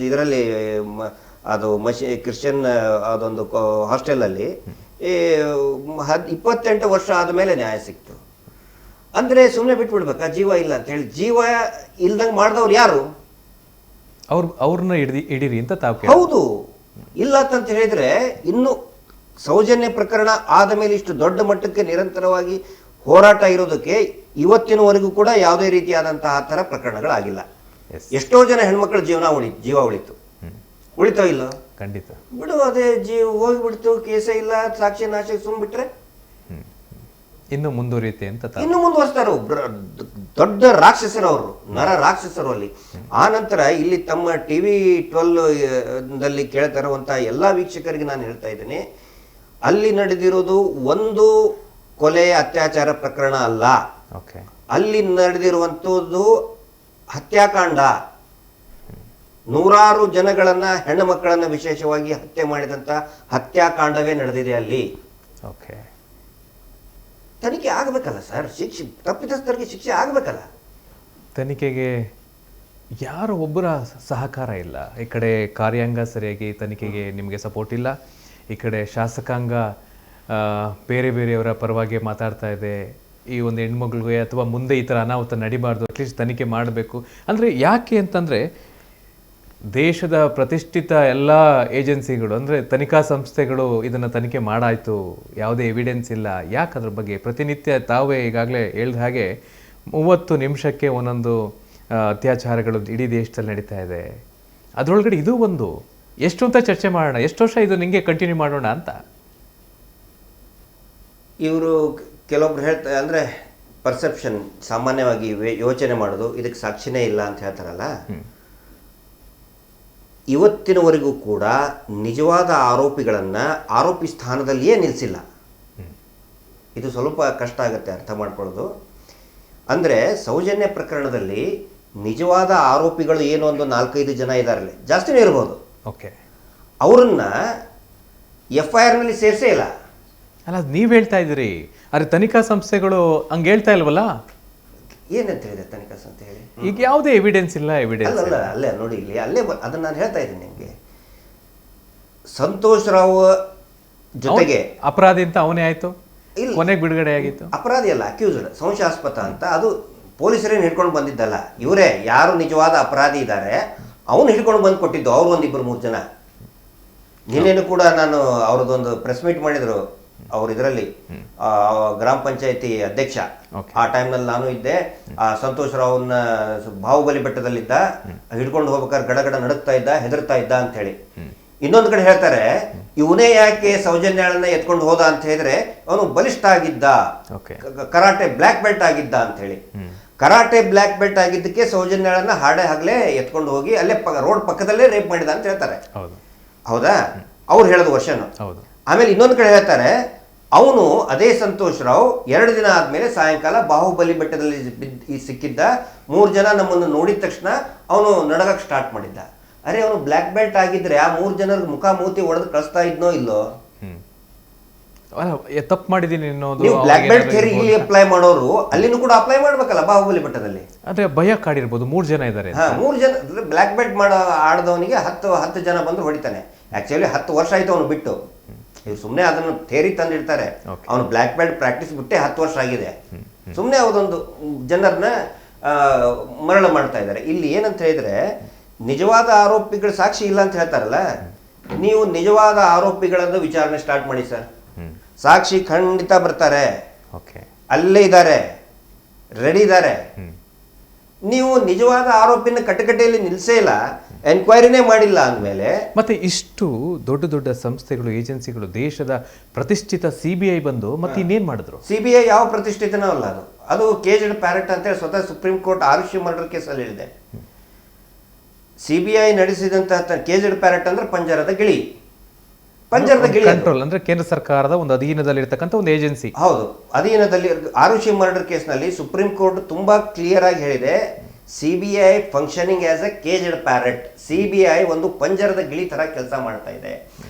ಇದರಲ್ಲಿ ಅದು ಕ್ರಿಶ್ಚಿಯನ್ ಅದೊಂದು ಹಾಸ್ಟೆಲ್ ಅಲ್ಲಿ 28 ವರ್ಷ ಆದ್ಮೇಲೆ ನ್ಯಾಯ ಸಿಕ್ತು. ಅಂದ್ರೆ ಸುಮ್ಮನೆ ಬಿಟ್ಬಿಡ್ಬೇಕಾ ಜೀವ ಇಲ್ಲ ಅಂತ ಹೇಳಿ? ಜೀವ ಇಲ್ದಂಗೆ ಮಾಡಿದವ್ರು ಯಾರು? ಅವ್ರನ್ನ ಹಿಡೀರಿ ಅಂತ ತಾವು. ಹೌದು, ಇಲ್ಲ ಅಂತ ಹೇಳಿದ್ರೆ ಇನ್ನು ಸೌಜನ್ಯ ಪ್ರಕರಣ ಆದ ಮೇಲೆ ಇಷ್ಟು ದೊಡ್ಡ ಮಟ್ಟಕ್ಕೆ ನಿರಂತರವಾಗಿ ಹೋರಾಟ ಇರೋದಕ್ಕೆ ಇವತ್ತಿನವರೆಗೂ ಕೂಡ ಯಾವುದೇ ರೀತಿಯಾದಂತಹ ಆ ಥರ ಪ್ರಕರಣಗಳಾಗಿಲ್ಲ. ಎಷ್ಟೋ ಜನ ಹೆಣ್ಮಕ್ಳ ಜೀವ ಉಳಿತೋ ಇಲ್ಲ? ಖಂಡಿತ ಬಿಡು, ಅದೇ ಹೋಗ್ಬಿಡ್ತು, ಕೇಸೇ ಇಲ್ಲ, ಸಾಕ್ಷಿ ನಾಶಕ್ಕೆ ಸುಮ್ಬಿಟ್ರೆ ಇನ್ನು ಮುಂದುವರಿಯುತ್ತೆ ಅಂತ ಇನ್ನು ಮುಂದುವರಿಸ್ತಾರೋ. ದೊಡ್ಡ ರಾಕ್ಷಸರು ಅವರು, ನರ ರಾಕ್ಷಸರು ಅಲ್ಲಿ. ಆ ನಂತರ ಇಲ್ಲಿ ತಮ್ಮ TV12 ಕೇಳ್ತಾ ಇರುವಂತಹ ಎಲ್ಲಾ ವೀಕ್ಷಕರಿಗೆ ನಾನು ಹೇಳ್ತಾ ಇದ್ದೇನೆ, ಅಲ್ಲಿ ನಡೆದಿರೋದು ಒಂದು ಕೊಲೆ ಅತ್ಯಾಚಾರ ಪ್ರಕರಣ ಅಲ್ಲ. ಅಲ್ಲಿ ನಡೆದಿರುವಂತದ್ದು ಹತ್ಯಾಕಾಂಡ. 100 ಜನಗಳನ್ನ, ಹೆಣ್ಣು ಮಕ್ಕಳನ್ನ ವಿಶೇಷವಾಗಿ ಹತ್ಯೆ ಮಾಡಿದಂತ ಹತ್ಯಾಕಾಂಡವೇ ನಡೆದಿದೆ ಅಲ್ಲಿ. ತನಿಖೆ ಆಗಬೇಕಲ್ಲ ಸರ್, ಶಿಕ್ಷೆ ತಪ್ಪಿತಸ್ಥರಿಗೆ ಶಿಕ್ಷೆ ಆಗಬೇಕಲ್ಲ. ತನಿಖೆಗೆ ಯಾರು ಒಬ್ಬರ ಸಹಕಾರ ಇಲ್ಲ. ಈ ಕಡೆ ಕಾರ್ಯಾಂಗ ಸರಿಯಾಗಿ ತನಿಖೆಗೆ ನಿಮಗೆ ಸಪೋರ್ಟ್ ಇಲ್ಲ, ಈ ಕಡೆ ಶಾಸಕಾಂಗ ಬೇರೆಯವರ ಪರವಾಗಿ ಮಾತಾಡ್ತಾ ಇದೆ. ಈ ಒಂದು ಹೆಣ್ಮಗಳಿಗೆ ಅಥವಾ ಮುಂದೆ ಈ ಥರ ಅನಾಹುತ ನಡಿಬಾರ್ದು, ಅಟ್ಲೀಸ್ಟ್ ತನಿಖೆ ಮಾಡಬೇಕು ಅಂದರೆ. ಯಾಕೆ ಅಂತಂದರೆ ದೇಶದ ಪ್ರತಿಷ್ಠಿತ ಎಲ್ಲ ಏಜೆನ್ಸಿಗಳು ಅಂದರೆ ತನಿಖಾ ಸಂಸ್ಥೆಗಳು ಇದನ್ನು ತನಿಖೆ ಮಾಡಾಯಿತು, ಯಾವುದೇ ಎವಿಡೆನ್ಸ್ ಇಲ್ಲ. ಯಾಕೆ ಅದ್ರ ಬಗ್ಗೆ ಪ್ರತಿನಿತ್ಯ ತಾವೇ ಈಗಾಗಲೇ ಹೇಳಿದ ಹಾಗೆ 30 ನಿಮಿಷಕ್ಕೆ ಒಂದೊಂದು ಅತ್ಯಾಚಾರಗಳು ಇಡೀ ದೇಶದಲ್ಲಿ ನಡೀತಾ ಇದೆ. ಅದರೊಳಗಡೆ ಇದು ಒಂದು ಎಷ್ಟು ಅಂತ ಚರ್ಚೆ ಮಾಡೋಣ, ಎಷ್ಟು ವರ್ಷ ಇದು ನಿಮಗೆ ಕಂಟಿನ್ಯೂ ಮಾಡೋಣ ಅಂತ. ಇವರು ಕೆಲವೊಬ್ರು ಹೇಳ್ತಾರೆ, ಅಂದರೆ ಪರ್ಸೆಪ್ಷನ್, ಸಾಮಾನ್ಯವಾಗಿ ಯೋಚನೆ ಮಾಡೋದು, ಇದಕ್ಕೆ ಸಾಕ್ಷಿನೇ ಇಲ್ಲ ಅಂತ ಹೇಳ್ತಾರಲ್ಲ. ಇವತ್ತಿನವರೆಗೂ ಕೂಡ ನಿಜವಾದ ಆರೋಪಿಗಳನ್ನು ಆರೋಪಿ ಸ್ಥಾನದಲ್ಲಿಯೇ ನಿಲ್ಲಿಸಿಲ್ಲ. ಇದು ಸ್ವಲ್ಪ ಕಷ್ಟ ಆಗುತ್ತೆ ಅರ್ಥ ಮಾಡ್ಕೊಳ್ಳೋದು. ಅಂದರೆ ಸೌಜನ್ಯ ಪ್ರಕರಣದಲ್ಲಿ ನಿಜವಾದ ಆರೋಪಿಗಳು ಏನು ಒಂದು 4-5 ಜನ ಇದ್ದಾರಲ್ಲ, ಜಾಸ್ತಿನೇ ಇರ್ಬೋದು. ಅವರನ್ನ FIR ನಲ್ಲಿ ಸೇರಿಸೇ ಇಲ್ಲ. ಅಲ್ಲ, ನೀವು ಹೇಳ್ತಾ ಇದ್ದೀರಿ, ಆದರೆ ತನಿಖಾ ಸಂಸ್ಥೆಗಳು ಹಂಗೆ ಹೇಳ್ತಾ ಇಲ್ವಲ್ಲ. ಏನಂತ ಹೇಳಿದೆ ತನಿಖಾ ಸಂಸ್ಥೆ ಹೇಳಿ? ಈಗ ಯಾವುದೇ ಎವಿಡೆನ್ಸ್ ಇಲ್ಲ. ಅಲ್ಲೇ ನೋಡಿ, ಇಲ್ಲಿ ಅಲ್ಲೇ ಅದನ್ನ ನಾನು ಹೇಳ್ತಾ ಇದ್ದೀನಿ ನಿಮಗೆ. ಸಂತೋಷ್ ರಾವ್ ಜೊತೆಗೆ ಅಪರಾಧಿ ಅಂತ ಅವನೇ ಆಯ್ತು, ಇಲ್ಲ. ಕೊನೆಗೆ ಬಿಡುಗಡೆ ಆಗಿತ್ತು. ಅಪರಾಧಿ ಅಲ್ಲ, ಅಕ್ಯೂಸ್ಡ್, ಸಂಶಯಾಸ್ಪದ ಅಂತ. ಅದು ಪೊಲೀಸರೇನು ಹಿಡ್ಕೊಂಡು ಬಂದಿದ್ದಲ್ಲ, ಇವರೇ ಯಾರು ನಿಜವಾದ ಅಪರಾಧಿ ಇದ್ದಾರೆ ಅವನು ಹಿಡ್ಕೊಂಡು ಬಂದು ಕೊಟ್ಟಿದ್ದು. ಅವ್ರು ಒಂದಿಬ್ಬರು 3 ಜನ. ನಿನ್ನೇನು ಕೂಡ ನಾನು ಅವ್ರದ್ದೊಂದು ಪ್ರೆಸ್ ಮೀಟ್ ಮಾಡಿದ್ರು ಅವ್ರು ಇದರಲ್ಲಿ, ಗ್ರಾಮ ಪಂಚಾಯತಿ ಅಧ್ಯಕ್ಷ. ಆ ಟೈಮ್ನಲ್ಲಿ ನಾನು ಇದ್ದೆ. ಸಂತೋಷ್ ರಾವ್ನ ಬಾಹುಬಲಿ ಬೆಟ್ಟದಲ್ಲಿದ್ದ, ಹಿಡ್ಕೊಂಡು ಹೋಗ್ಬೇಕಾದ್ರೆ ಗಡಗಡ ನಡುಕ್ತಾ ಇದ್ದ, ಹೆದರ್ತಾ ಇದ್ದ ಅಂತ ಹೇಳಿ. ಇನ್ನೊಂದು ಕಡೆ ಹೇಳ್ತಾರೆ, ಇವನೇ ಯಾಕೆ ಸೌಜನ್ಯಾಳನ್ನ ಎತ್ಕೊಂಡು ಹೋದ ಅಂತ ಹೇಳಿದ್ರೆ ಅವನು ಬಲಿಷ್ಠ ಆಗಿದ್ದ, ಕರಾಟೆ ಬ್ಲ್ಯಾಕ್ ಬೆಲ್ಟ್ ಆಗಿದ್ದ ಅಂತ ಹೇಳಿ. ಕರಾಟೆ ಬ್ಲ್ಯಾಕ್ ಬೆಲ್ಟ್ ಆಗಿದ್ದಕ್ಕೆ ಸೌಜನ್ಯಾಳನ್ನ ಹಾಡೆ ಹಗಲೇ ಎತ್ಕೊಂಡು ಹೋಗಿ ಅಲ್ಲೇ ರೋಡ್ ಪಕ್ಕದಲ್ಲೇ ರೇಪ್ ಮಾಡಿದ ಅಂತ ಹೇಳ್ತಾರೆ. ಹೌದಾ? ಅವ್ರು ಹೇಳೋದು ವರ್ಷನು. ಆಮೇಲೆ ಇನ್ನೊಂದು ಕಡೆ ಹೇಳ್ತಾರೆ, ಅವನು ಅದೇ ಸಂತೋಷ್ ರಾವ್ 2 ದಿನ ಆದ್ಮೇಲೆ ಸಾಯಂಕಾಲ ಬಾಹುಬಲಿ ಬೆಟ್ಟದಲ್ಲಿ ಸಿಕ್ಕಿದ್ದ. 3 ಜನ ನಮ್ಮನ್ನು ನೋಡಿದ ತಕ್ಷಣ ಅವನು ನಡಗಕ್ಕೆ ಸ್ಟಾರ್ಟ್ ಮಾಡಿದ್ದ. ಅರೆ, ಅವನು ಬ್ಲ್ಯಾಕ್ ಬೆಲ್ಟ್ ಆಗಿದ್ರೆ ಆ 3 ಜನರ ಮುಖ ಮೂತಿ ಒಡೆದು ಕಳಿಸ್ತಾ ಇದ್ನೋ ಇಲ್ಲೋ? ತಪ್ಪು ಮಾಡಿದೀನಿ ಅನ್ನೋದು. ನೀವು ಬ್ಲ್ಯಾಕ್ ಬೆಲ್ಟ್ ಥಿಯರಿ ಇಲ್ಲಿ ಅಪ್ಲೈ ಮಾಡೋರು ಅಲ್ಲಿನೂ ಕೂಡ ಅಪ್ಲೈ ಮಾಡ್ಬೇಕಲ್ಲ ಬಾಹುಬಲಿ ಬೆಟ್ಟದಲ್ಲಿ. ಅಂದ್ರೆ ಭಯ ಕಾಡಿರ್ಬೋದು. 3 ಜನ ಇದ್ದಾರೆ. 3 ಜನ ಬ್ಲ್ಯಾಕ್ ಬೆಲ್ಟ್ ಆಡದವನಿಗೆ 10 ಜನ ಬಂದು ಹೊಡಿತಾನೆ. ಆಕ್ಚುಲಿ 10 ವರ್ಷ ಆಯ್ತು ಅವನು ಬಿಟ್ಟು. ಇವ್ರು ಸುಮ್ಮನೆ ಅದನ್ನು ಥೇರಿ ತಂದಿಡ್ತಾರೆ. ಅವನು ಬ್ಲ್ಯಾಕ್ ಬೆಲ್ಟ್ ಪ್ರಾಕ್ಟೀಸ್ ಬಿಟ್ಟೆ 10 ವರ್ಷ ಆಗಿದೆ. ಸುಮ್ಮನೆ ಅವದೊಂದು ಜನರನ್ನ ಮರಳ ಮಾಡ್ತಾ ಇದ್ದಾರೆ. ಇಲ್ಲಿ ಏನಂತ ಹೇಳಿದ್ರೆ, ನಿಜವಾದ ಆರೋಪಿಗಳ ಸಾಕ್ಷಿ ಇಲ್ಲ ಅಂತ ಹೇಳ್ತಾರಲ್ಲ, ನೀವು ನಿಜವಾದ ಆರೋಪಿಗಳದ್ದು ವಿಚಾರಣೆ ಸ್ಟಾರ್ಟ್ ಮಾಡಿ ಸರ್. ಸಾಕ್ಷಿ ಖಂಡಿತ ಬರ್ತಾರೆ, ಅಲ್ಲೇ ಇದ್ದಾರೆ, ರೆಡಿ ಇದ್ದಾರೆ. ನೀವು ನಿಜವಾದ ಆರೋಪಿನ ಕಟ್ಟಕಟ್ಟೆಯಲ್ಲಿ ನಿಲ್ಸೇ ಇಲ್ಲ, ಎನ್ಕ್ವೈರಿನೇ ಮಾಡಿಲ್ಲ ಅಂದಮೇಲೆ. ಮತ್ತೆ ಇಷ್ಟು ದೊಡ್ಡ ದೊಡ್ಡ ಸಂಸ್ಥೆಗಳು, ಏಜೆನ್ಸಿಗಳು, ದೇಶದ ಪ್ರತಿಷ್ಠಿತ CBI ಬಂದು ಮತ್ತೆ ಇನ್ನೇನ್ ಮಾಡಿದ್ರು? CBI ಯಾವ ಪ್ರತಿಷ್ಠಿತನೂ ಅಲ್ಲ. ಅದು ಕೇಜ್ಡ್ ಪ್ಯಾರೆಟ್ ಅಂತೇಳಿ ಸ್ವತಃ ಸುಪ್ರೀಂ ಕೋರ್ಟ್ ಆರುಷಿ ಮರ್ಡರ್ ಕೇಸಲ್ಲಿ ಹೇಳಿದೆ. CBI ನಡೆಸಿದಂತಹ ಕೇಜ್ಡ್ ಪ್ಯಾರೆಟ್ ಅಂದ್ರೆ ಪಂಜರದ ಗಿಳಿ. ಪಂಜರದ ಗಿಳಿ ಕಂಟ್ರೋಲ್ ಅಂದ್ರೆ ಕೇಂದ್ರ ಸರ್ಕಾರದ ಒಂದು ಅಧೀನದಲ್ಲಿ ಇರತಕ್ಕಂತ ಒಂದು ಏಜೆನ್ಸಿ. ಹೌದು, ಅಧೀನದಲ್ಲಿ. ಆರುಷಿ ಮರ್ಡರ್ ಕೇಸ್ನಲ್ಲಿ ಸುಪ್ರೀಂ ಕೋರ್ಟ್ ತುಂಬಾ ಕ್ಲಿಯರ್ ಆಗಿ ಹೇಳಿದೆ, CBI functioning as A caged parrot. CBI ಒಂದು ಪಂಜರದ ಗಿಳಿ ತರ ಕೆಲಸ ಮಾಡ್ತಾ ಇದೆ.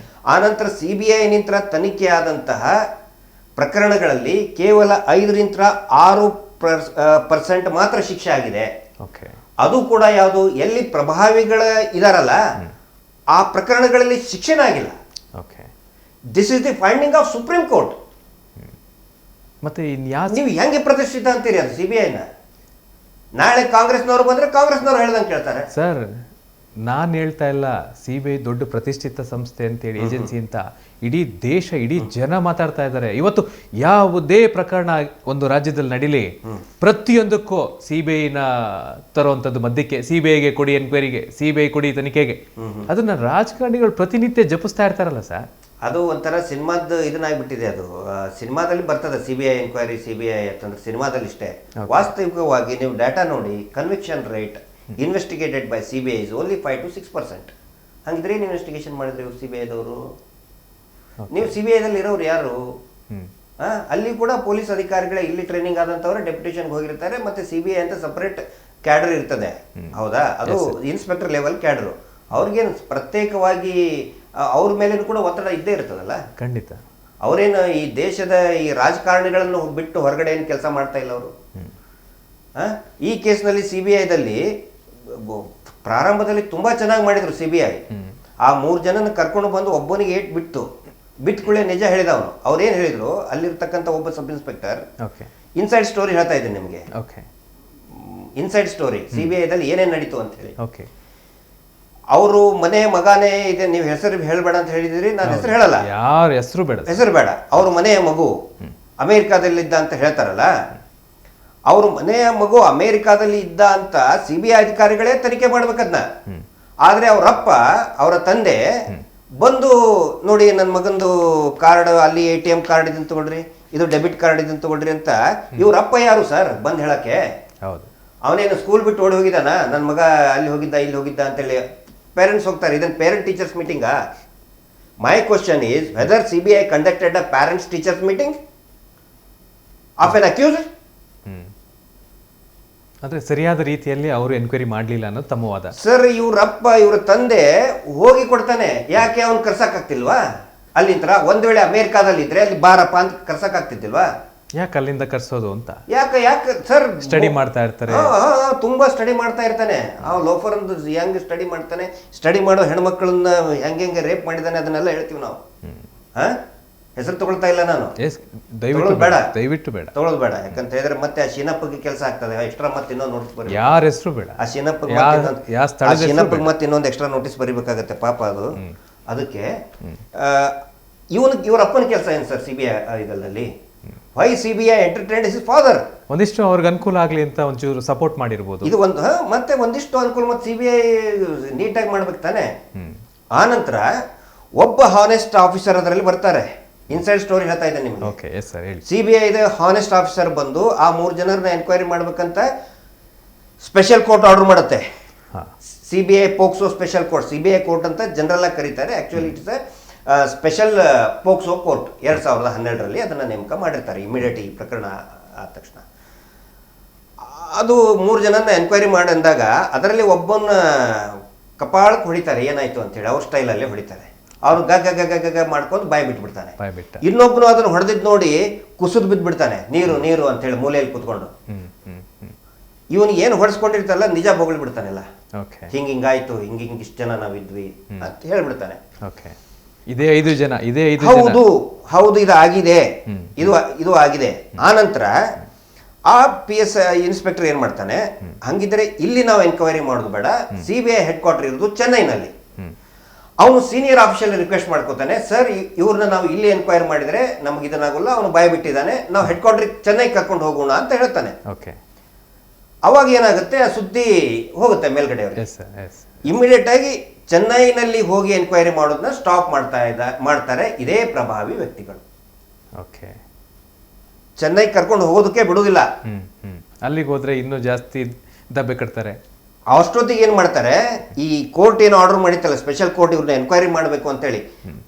ಆನಂತರ CBI ನಿಂತರ ತನಿಖೆಯಾದಂತಹ ಪ್ರಕರಣಗಳಲ್ಲಿ ಕೇವಲ 5-6% ಮಾತ್ರ ಶಿಕ್ಷೆ ಆಗಿದೆ. ಅದು ಕೂಡ ಯಾವುದು, ಎಲ್ಲಿ ಪ್ರಭಾವಿಗಳ ಇದಾರಲ್ಲ ಆ ಪ್ರಕರಣಗಳಲ್ಲಿ ಶಿಕ್ಷೆನೇ ಆಗಿಲ್ಲ. This is the finding of supreme court. ಮತ್ತೆ ನೀವು ಹೆಂಗೆ ಪ್ರತಿಷ್ಠಿತ ಅಂತೀರಿ ಅದು CBI-ನ? ನಾಳೆ ಕಾಂಗ್ರೆಸ್ನವರು ಬಂದ್ರೆ ಕಾಂಗ್ರೆಸ್ನವ್ರು ಹೇಳ್ದಂಗೆ ಕೇಳ್ತಾರೆ ಸರ್. ನಾನು ಹೇಳ್ತಾ ಇಲ್ಲ CBI ದೊಡ್ಡ ಪ್ರತಿಷ್ಠಿತ ಸಂಸ್ಥೆ ಅಂತೇಳಿ, ಏಜೆನ್ಸಿ ಅಂತ. ಇಡೀ ದೇಶ, ಇಡೀ ಜನ ಮಾತಾಡ್ತಾ ಇದ್ದಾರೆ. ಇವತ್ತು ಯಾವುದೇ ಪ್ರಕರಣ ಒಂದು ರಾಜ್ಯದಲ್ಲಿ ನಡೀಲಿ, ಪ್ರತಿಯೊಂದಕ್ಕೂ CBI-ನ ತರುವಂಥದ್ದು ಮಧ್ಯಕ್ಕೆ, CBI-ಗೆ ಕೊಡಿ ಎನ್ಕ್ವೈರಿಗೆ, CBI ಕೊಡಿ ತನಿಖೆಗೆ. ಅದನ್ನ ರಾಜಕಾರಣಿಗಳು ಪ್ರತಿನಿತ್ಯ ಜಪಿಸ್ತಾ ಇರ್ತಾರಲ್ಲ ಸರ್. ಅದು ಒಂಥರ ಸಿನಿಮಾದ ಇದನ್ನಾಗ್ಬಿಟ್ಟಿದೆ. ಅದು ಸಿನಿಮಾದಲ್ಲಿ ಬರ್ತದೆ CBI ಎನ್ಕ್ವೈರಿ, CBI ಅಂತಂದ್ರೆ ಸಿನಿಮಾದಲ್ಲಿ ಇಷ್ಟೇ. ವಾಸ್ತವಿಕವಾಗಿ ನೀವು ಡಾಟಾ ನೋಡಿ, conviction rate investigated by CBI is only 5 to 6%. ಹಂಗಿದ್ರೆ ಏನು ಇನ್ವೆಸ್ಟಿಗೇಷನ್ ಮಾಡಿದ್ರೆ ಇವ್ರು CBI-ದವರು? ನೀವು CBI-ದಲ್ಲಿ ಇರೋರು ಯಾರು? ಅಲ್ಲಿ ಕೂಡ ಪೊಲೀಸ್ ಅಧಿಕಾರಿಗಳೇ, ಇಲ್ಲಿ ಟ್ರೈನಿಂಗ್ ಆದಂಥವ್ರು ಡೆಪ್ಯುಟೇಷನ್ಗೆ ಹೋಗಿರ್ತಾರೆ. ಮತ್ತೆ CBI ಅಂತ ಸಪರೇಟ್ ಕ್ಯಾಡರ್ ಇರ್ತದೆ. ಹೌದಾ? ಅದು ಇನ್ಸ್ಪೆಕ್ಟರ್ ಲೆವೆಲ್ ಕ್ಯಾಡರು. ಅವ್ರಿಗೇನು ಪ್ರತ್ಯೇಕವಾಗಿ ಅವ್ರ ಮೇಲೇನು ಕೂಡ ಒತ್ತಡ ಇದ್ದೇ ಇರ್ತದಲ್ಲ. ಖಂಡಿತ. ಅವರೇನು ಈ ದೇಶದ ಈ ರಾಜಕಾರಣಿಗಳನ್ನು ಬಿಟ್ಟು ಹೊರಗಡೆ ಏನು ಕೆಲಸ ಮಾಡ್ತಾ ಇಲ್ಲ ಅವರು. ಈ ಕೇಸ್ನಲ್ಲಿ CBI-ದಲ್ಲಿ ಪ್ರಾರಂಭದಲ್ಲಿ ತುಂಬಾ ಚೆನ್ನಾಗಿ ಮಾಡಿದ್ರು CBI. ಆ 3 ಜನನ ಕರ್ಕೊಂಡು ಬಂದು ಒಬ್ಬನಿಗೆ ಬಿಟ್ಕೊಳ್ಳೆ ನಿಜ ಹೇಳಿದವನು. ಅವ್ರೇನು ಹೇಳಿದ್ರು, ಅಲ್ಲಿರ್ತಕ್ಕಂಥ ಒಬ್ಬ ಸಬ್ ಇನ್ಸ್ಪೆಕ್ಟರ್ ಇನ್ಸೈಡ್ ಸ್ಟೋರಿ ಹೇಳ್ತಾ ಇದ್ದೀನಿ ನಿಮಗೆ. ಇನ್ಸೈಡ್ ಸ್ಟೋರಿ CBI-ದಲ್ಲಿ ಏನೇನು ನಡೀತು ಅಂತ ಹೇಳಿ. ಅವರು ಮನೆ ಮಗನೇ ಇದೆ. ನೀವು ಹೆಸರು ಹೇಳಬೇಡ ಅಂತ ಹೇಳಿದಿರಿ, ನಾನು ಹೆಸರು ಹೇಳಲ್ಲ, ಯಾರ ಹೆಸರು ಬೇಡ. ಅವ್ರ ಮನೆಯ ಮಗು ಅಮೆರಿಕಾದಲ್ಲಿದ್ದ ಅಂತ ಹೇಳ್ತಾರಲ್ಲ, ಅವ್ರ ಮನೆಯ ಮಗು ಅಮೆರಿಕಾದಲ್ಲಿ ಇದ್ದ ಅಂತ CBI ಅಧಿಕಾರಿಗಳೇ ತನಿಖೆ ಮಾಡ್ಬೇಕದ್ನ. ಆದ್ರೆ ಅವರಪ್ಪ, ಅವರ ತಂದೆ ಬಂದು ನೋಡಿ, ನನ್ನ ಮಗಂದು ಕಾರ್ಡ್ ಅಲ್ಲಿ ATM ಕಾರ್ಡ್ ಇದನ್ನು ತಗೊಳ್ರಿ, ಇದು ಡೆಬಿಟ್ ಕಾರ್ಡ್ ಇದನ್ನು ತಗೊಳ್ರಿ ಅಂತ ಇವ್ರಪ್ಪ ಯಾರು ಸರ್ ಬಂದ್ ಹೇಳಕ್ಕೆ? ಅವನೇನು ಸ್ಕೂಲ್ ಬಿಟ್ಟು ಓಡಿ ಹೋಗಿದ್ದಾನ? ನನ್ನ ಮಗ ಅಲ್ಲಿ ಹೋಗಿದ್ದ, ಇಲ್ಲಿ ಹೋಗಿದ್ದ ಅಂತೇಳಿ ಪೇರೆಂಟ್ಸ್ ಹೋಗ್ತಾರೆ. ಇದನ್ನು ಪೇರೆಂಟ್ ಟೀಚರ್ಸ್ ಮೀಟಿಂಗಾ? My question is whether CBI conducted a parents teachers meeting of an accused? ಅಂದ್ರೆ ಸರಿಯಾದ ರೀತಿಯಲ್ಲಿ ಅವರು ಎನ್ಕ್ವೈರಿ ಮಾಡ್ಲಿಲ್ಲ ಅನ್ನೋದು ತಮ್ಮ ವಾದ. ಸರ್, ಇವ್ರಪ್ಪ, ಇವ್ರ ತಂದೆ ಹೋಗಿ ಕೊಡ್ತಾನೆ. ಯಾಕೆ ಅವ್ನು ಕರ್ಸಕ್ ಆಗ್ತಿಲ್ವಾ ಅಲ್ಲಿಂದ? ಒಂದ್ ವೇಳೆ ಅಮೆರಿಕಾದಲ್ಲಿ ಇದ್ರೆ ಅಲ್ಲಿ ಬಾರಪ್ಪ ಅಂತ ಕರ್ಸಕ್ ಆಗ್ತಿದ್ದಿಲ್ವಾ? ಯಾಕೆ ಅಲ್ಲಿಂದ ಕರ್ಸೋದು ಅಂತ? ಯಾಕೆ ಸರ್ ಸ್ಟಡಿ ಮಾಡ್ತಾ ಇರ್ತಾರೆ. ತುಂಬಾ ಸ್ಟಡಿ ಮಾಡ್ತಾ ಇರ್ತಾನೆ. ಆ ಲೋಫರ್ ಒಂದು ಹೆಂಗ್ ಸ್ಟಡಿ ಮಾಡ್ತಾನೆ, ಸ್ಟಡಿ ಮಾಡೋ ಹೆಣ್ಮಕ್ಳನ್ನ ಹೆಂಗೆ ರೇಪ್ ಮಾಡಿದಾನೆ, ಅದನ್ನೆಲ್ಲ ಹೇಳ್ತೀವಿ ನಾವು. ಹೆಸರು ತಗೊಳ್ತಾ ಇಲ್ಲ ನಾನು, ಎಸ್, ದಯವಿಟ್ಟು ತಗೊಳ್ಳೋದು ಬೇಡ. ದಯವಿಟ್ಟು ಬೇಡ, ತಗೊಳ್ಳೋದು ಬೇಡ. ಯಾಕಂತ ಹೇಳಿದ್ರೆ ಮತ್ತೆ ಆ ಶಿನಪ್ಪಗೆ ಕೆಲಸ ಆಗ್ತದೆ, ಎಕ್ಸ್ಟ್ರಾ ಮತ್ತೆ ಇನ್ನೊಂದು ನೋಟಿಸ್ ಬರೀ ಯಾರ ಹೆಸರು ಬೇಡ, ಆ ಶಿನಪ್ಪಗೆ ಯಾವ ಸ್ಥಳದ ಹೆಸರು ಶಿನಪ್ಪಗೆ ಮತ್ತೆ ಇನ್ನೊಂದು ಎಕ್ಸ್ಟ್ರಾ ನೋಟಿಸ್ ಬರೀಬೇಕಾಗತ್ತೆ ಪಾಪ ಅದು. ಅದಕ್ಕೆ ಇವ್ರ ಅಪ್ಪನ ಕೆಲಸ ಏನು ಸರ್ CBI ಇದರಲ್ಲಿ? Why CBI entertained his father? ಒಂದಿಷ್ಟು ಅವ್ರಿಗೆ ಅನುಕೂಲ ಆಗಲಿ ಅಂತ ಒಂಚೂರು ಸಪೋರ್ಟ್ ಮಾಡಿರ್ಬೋದು. ಇದು ಒಂದು ಮತ್ತೆ ಒಂದಿಷ್ಟು ಅನುಕೂಲ ಮತ್ತೆ CBI ನೀಟಾಗಿ ಮಾಡ್ಬೇಕು ತಾನೆ. ಆ ನಂತರ ಒಬ್ಬ ಹಾನೆಸ್ಟ್ ಆಫೀಸರ್ ಅದರಲ್ಲಿ ಬರ್ತಾರೆ. ಇನ್ಸೈಡ್ ಸ್ಟೋರಿ ಹೇಳ್ತಾ ಇದ್ದೆ ನಿಮ್ಗೆ. ಓಕೆ, ಎಸ್ ಸರ್, ಹೇಳಿ. CBI ಇದೆ ಹಾನೆಸ್ಟ್ ಆಫೀಸರ್ ಬಂದು ಆ 3 ಜನರನ್ನ ಎನ್ಕ್ವೈರಿ ಮಾಡ್ಬೇಕಂತ ಸ್ಪೆಷಲ್ ಕೋರ್ಟ್ ಆರ್ಡರ್ ಮಾಡುತ್ತೆ. CBI POCSO special court, CBI court ಅಂತ ಜನರಲ್ ಆಗಿ ಕರೀತಾರೆ. Actually it is special POCSO court 2012ರಲ್ಲಿ ಅದನ್ನ ನೇಮಕ ಮಾಡಿರ್ತಾರೆ. ಇಮಿಡಿಯೇಟ್ ಈ ಪ್ರಕರಣ ಆದ ತಕ್ಷಣ ಅದು 3 ಜನನ ಎನ್ಕ್ವೈರಿ ಮಾಡಂದಾಗ ಅದರಲ್ಲಿ ಒಬ್ಬನ ಕಪಾಳಕ್ಕೆ ಹೊಡಿತಾರೆ, ಏನಾಯ್ತು ಅಂತೇಳಿ ಅವ್ರ ಸ್ಟೈಲಲ್ಲೇ ಹೊಡಿತಾರೆ. ಅವ್ನು ಗಗ ಗಗ ಗಗ ಮಾಡ್ಕೊಂಡು ಬಾಯಿ ಬಿಟ್ಬಿಡ್ತಾನೆ. ಇನ್ನೊಬ್ಬನು ಅದನ್ನು ಹೊಡೆದಿದ್ದು ನೋಡಿ ಕುಸಿದು ಬಿದ್ದುಬಿಡ್ತಾನೆ, ನೀರು ನೀರು ಅಂತೇಳಿ ಮೂಲೆಯಲ್ಲಿ ಕೂತ್ಕೊಂಡು. ಇವನಿಗೆ ಏನು ಹೊಡೆಸ್ಕೊಂಡಿರ್ತಾರಲ್ಲ ನಿಜ ಬೊಗಳಿ ಬಿಡ್ತಾನೆಲ್ಲ, ಹಿಂಗಾಯ್ತು, ಇಷ್ಟು ಜನ ನಾವಿದ್ವಿ ಅಂತ ಹೇಳ್ಬಿಡ್ತಾನೆ. ಇದೇ 5 ಜನ, ಇದೇ 5 ಹೌದು ಹೌದು ಇದು ಆಗಿದೆ, ಇದು ಆಗಿದೆ. ಆ ನಂತರ ಆ PS ಇನ್ಸ್ಪೆಕ್ಟರ್ ಏನ್ ಮಾಡ್ತಾನೆ, ಹಂಗಿದ್ರೆ ಇಲ್ಲಿ ನಾವು ಎನ್ಕ್ವೈರಿ ಮಾಡೋದು ಬೇಡ, CBI ಹೆಡ್ ಕ್ವಾರ್ಟರ್ ಇರೋದು ಚೆನ್ನೈನಲ್ಲಿ. ಅವನು ಸೀನಿಯರ್ ಆಫೀಸರ್ ರಿಕ್ವೆಸ್ಟ್ ಮಾಡ್ಕೋತಾನೆ, ಸರ್ ಇವ್ರನ್ನ ನಾವು ಇಲ್ಲಿ ಎನ್ಕ್ವೈರಿ ಮಾಡಿದ್ರೆ ನಮ್ಗೆ ಇದನ್ನಾಗಲ್ಲ, ಅವನು ಬಾಯ್ ಬಿಟ್ಟಿದ್ದಾನೆ, ನಾವು ಹೆಡ್ ಕ್ವಾರ್ಟರ್ ಚೆನ್ನೈ ಕರ್ಕೊಂಡು ಹೋಗೋಣ ಅಂತ ಹೇಳ್ತಾನೆ. ಅವಾಗ ಏನಾಗುತ್ತೆ, ಆ ಸುದ್ದಿ ಹೋಗುತ್ತೆ ಮೇಲ್ಗಡೆ ಅವ್ರಿಗೆ. ಇಮಿಡಿಯೇಟ್ ಆಗಿ ಚೆನ್ನೈನಲ್ಲಿ ಹೋಗಿ ಎನ್ಕ್ವೈರಿ ಮಾಡೋದನ್ನ ಸ್ಟಾಪ್ ಮಾಡ್ತಾರೆ ಇದೇ ಪ್ರಭಾವಿ ವ್ಯಕ್ತಿಗಳು. ಚೆನ್ನೈ ಕರ್ಕೊಂಡು ಹೋಗೋದಕ್ಕೆ ಬಿಡುವುದಿಲ್ಲ. ಅಲ್ಲಿಗೆ ಹೋದ್ರೆ ಇನ್ನೂ ಜಾಸ್ತಿ ದಬ್ಬೆ ಕಟ್ತಾರೆ. ಅಷ್ಟೊತ್ತಿಗೆ ಏನ್ ಮಾಡ್ತಾರೆ, ಈ ಕೋರ್ಟ್ ಏನು ಆರ್ಡರ್ ಮಾಡಿತ್ತಲ್ಲ ಸ್ಪೆಷಲ್ ಕೋರ್ಟ್ ಇವ್ರನ್ನ ಎನ್ಕ್ವೈರಿ ಮಾಡಬೇಕು ಅಂತೇಳಿ,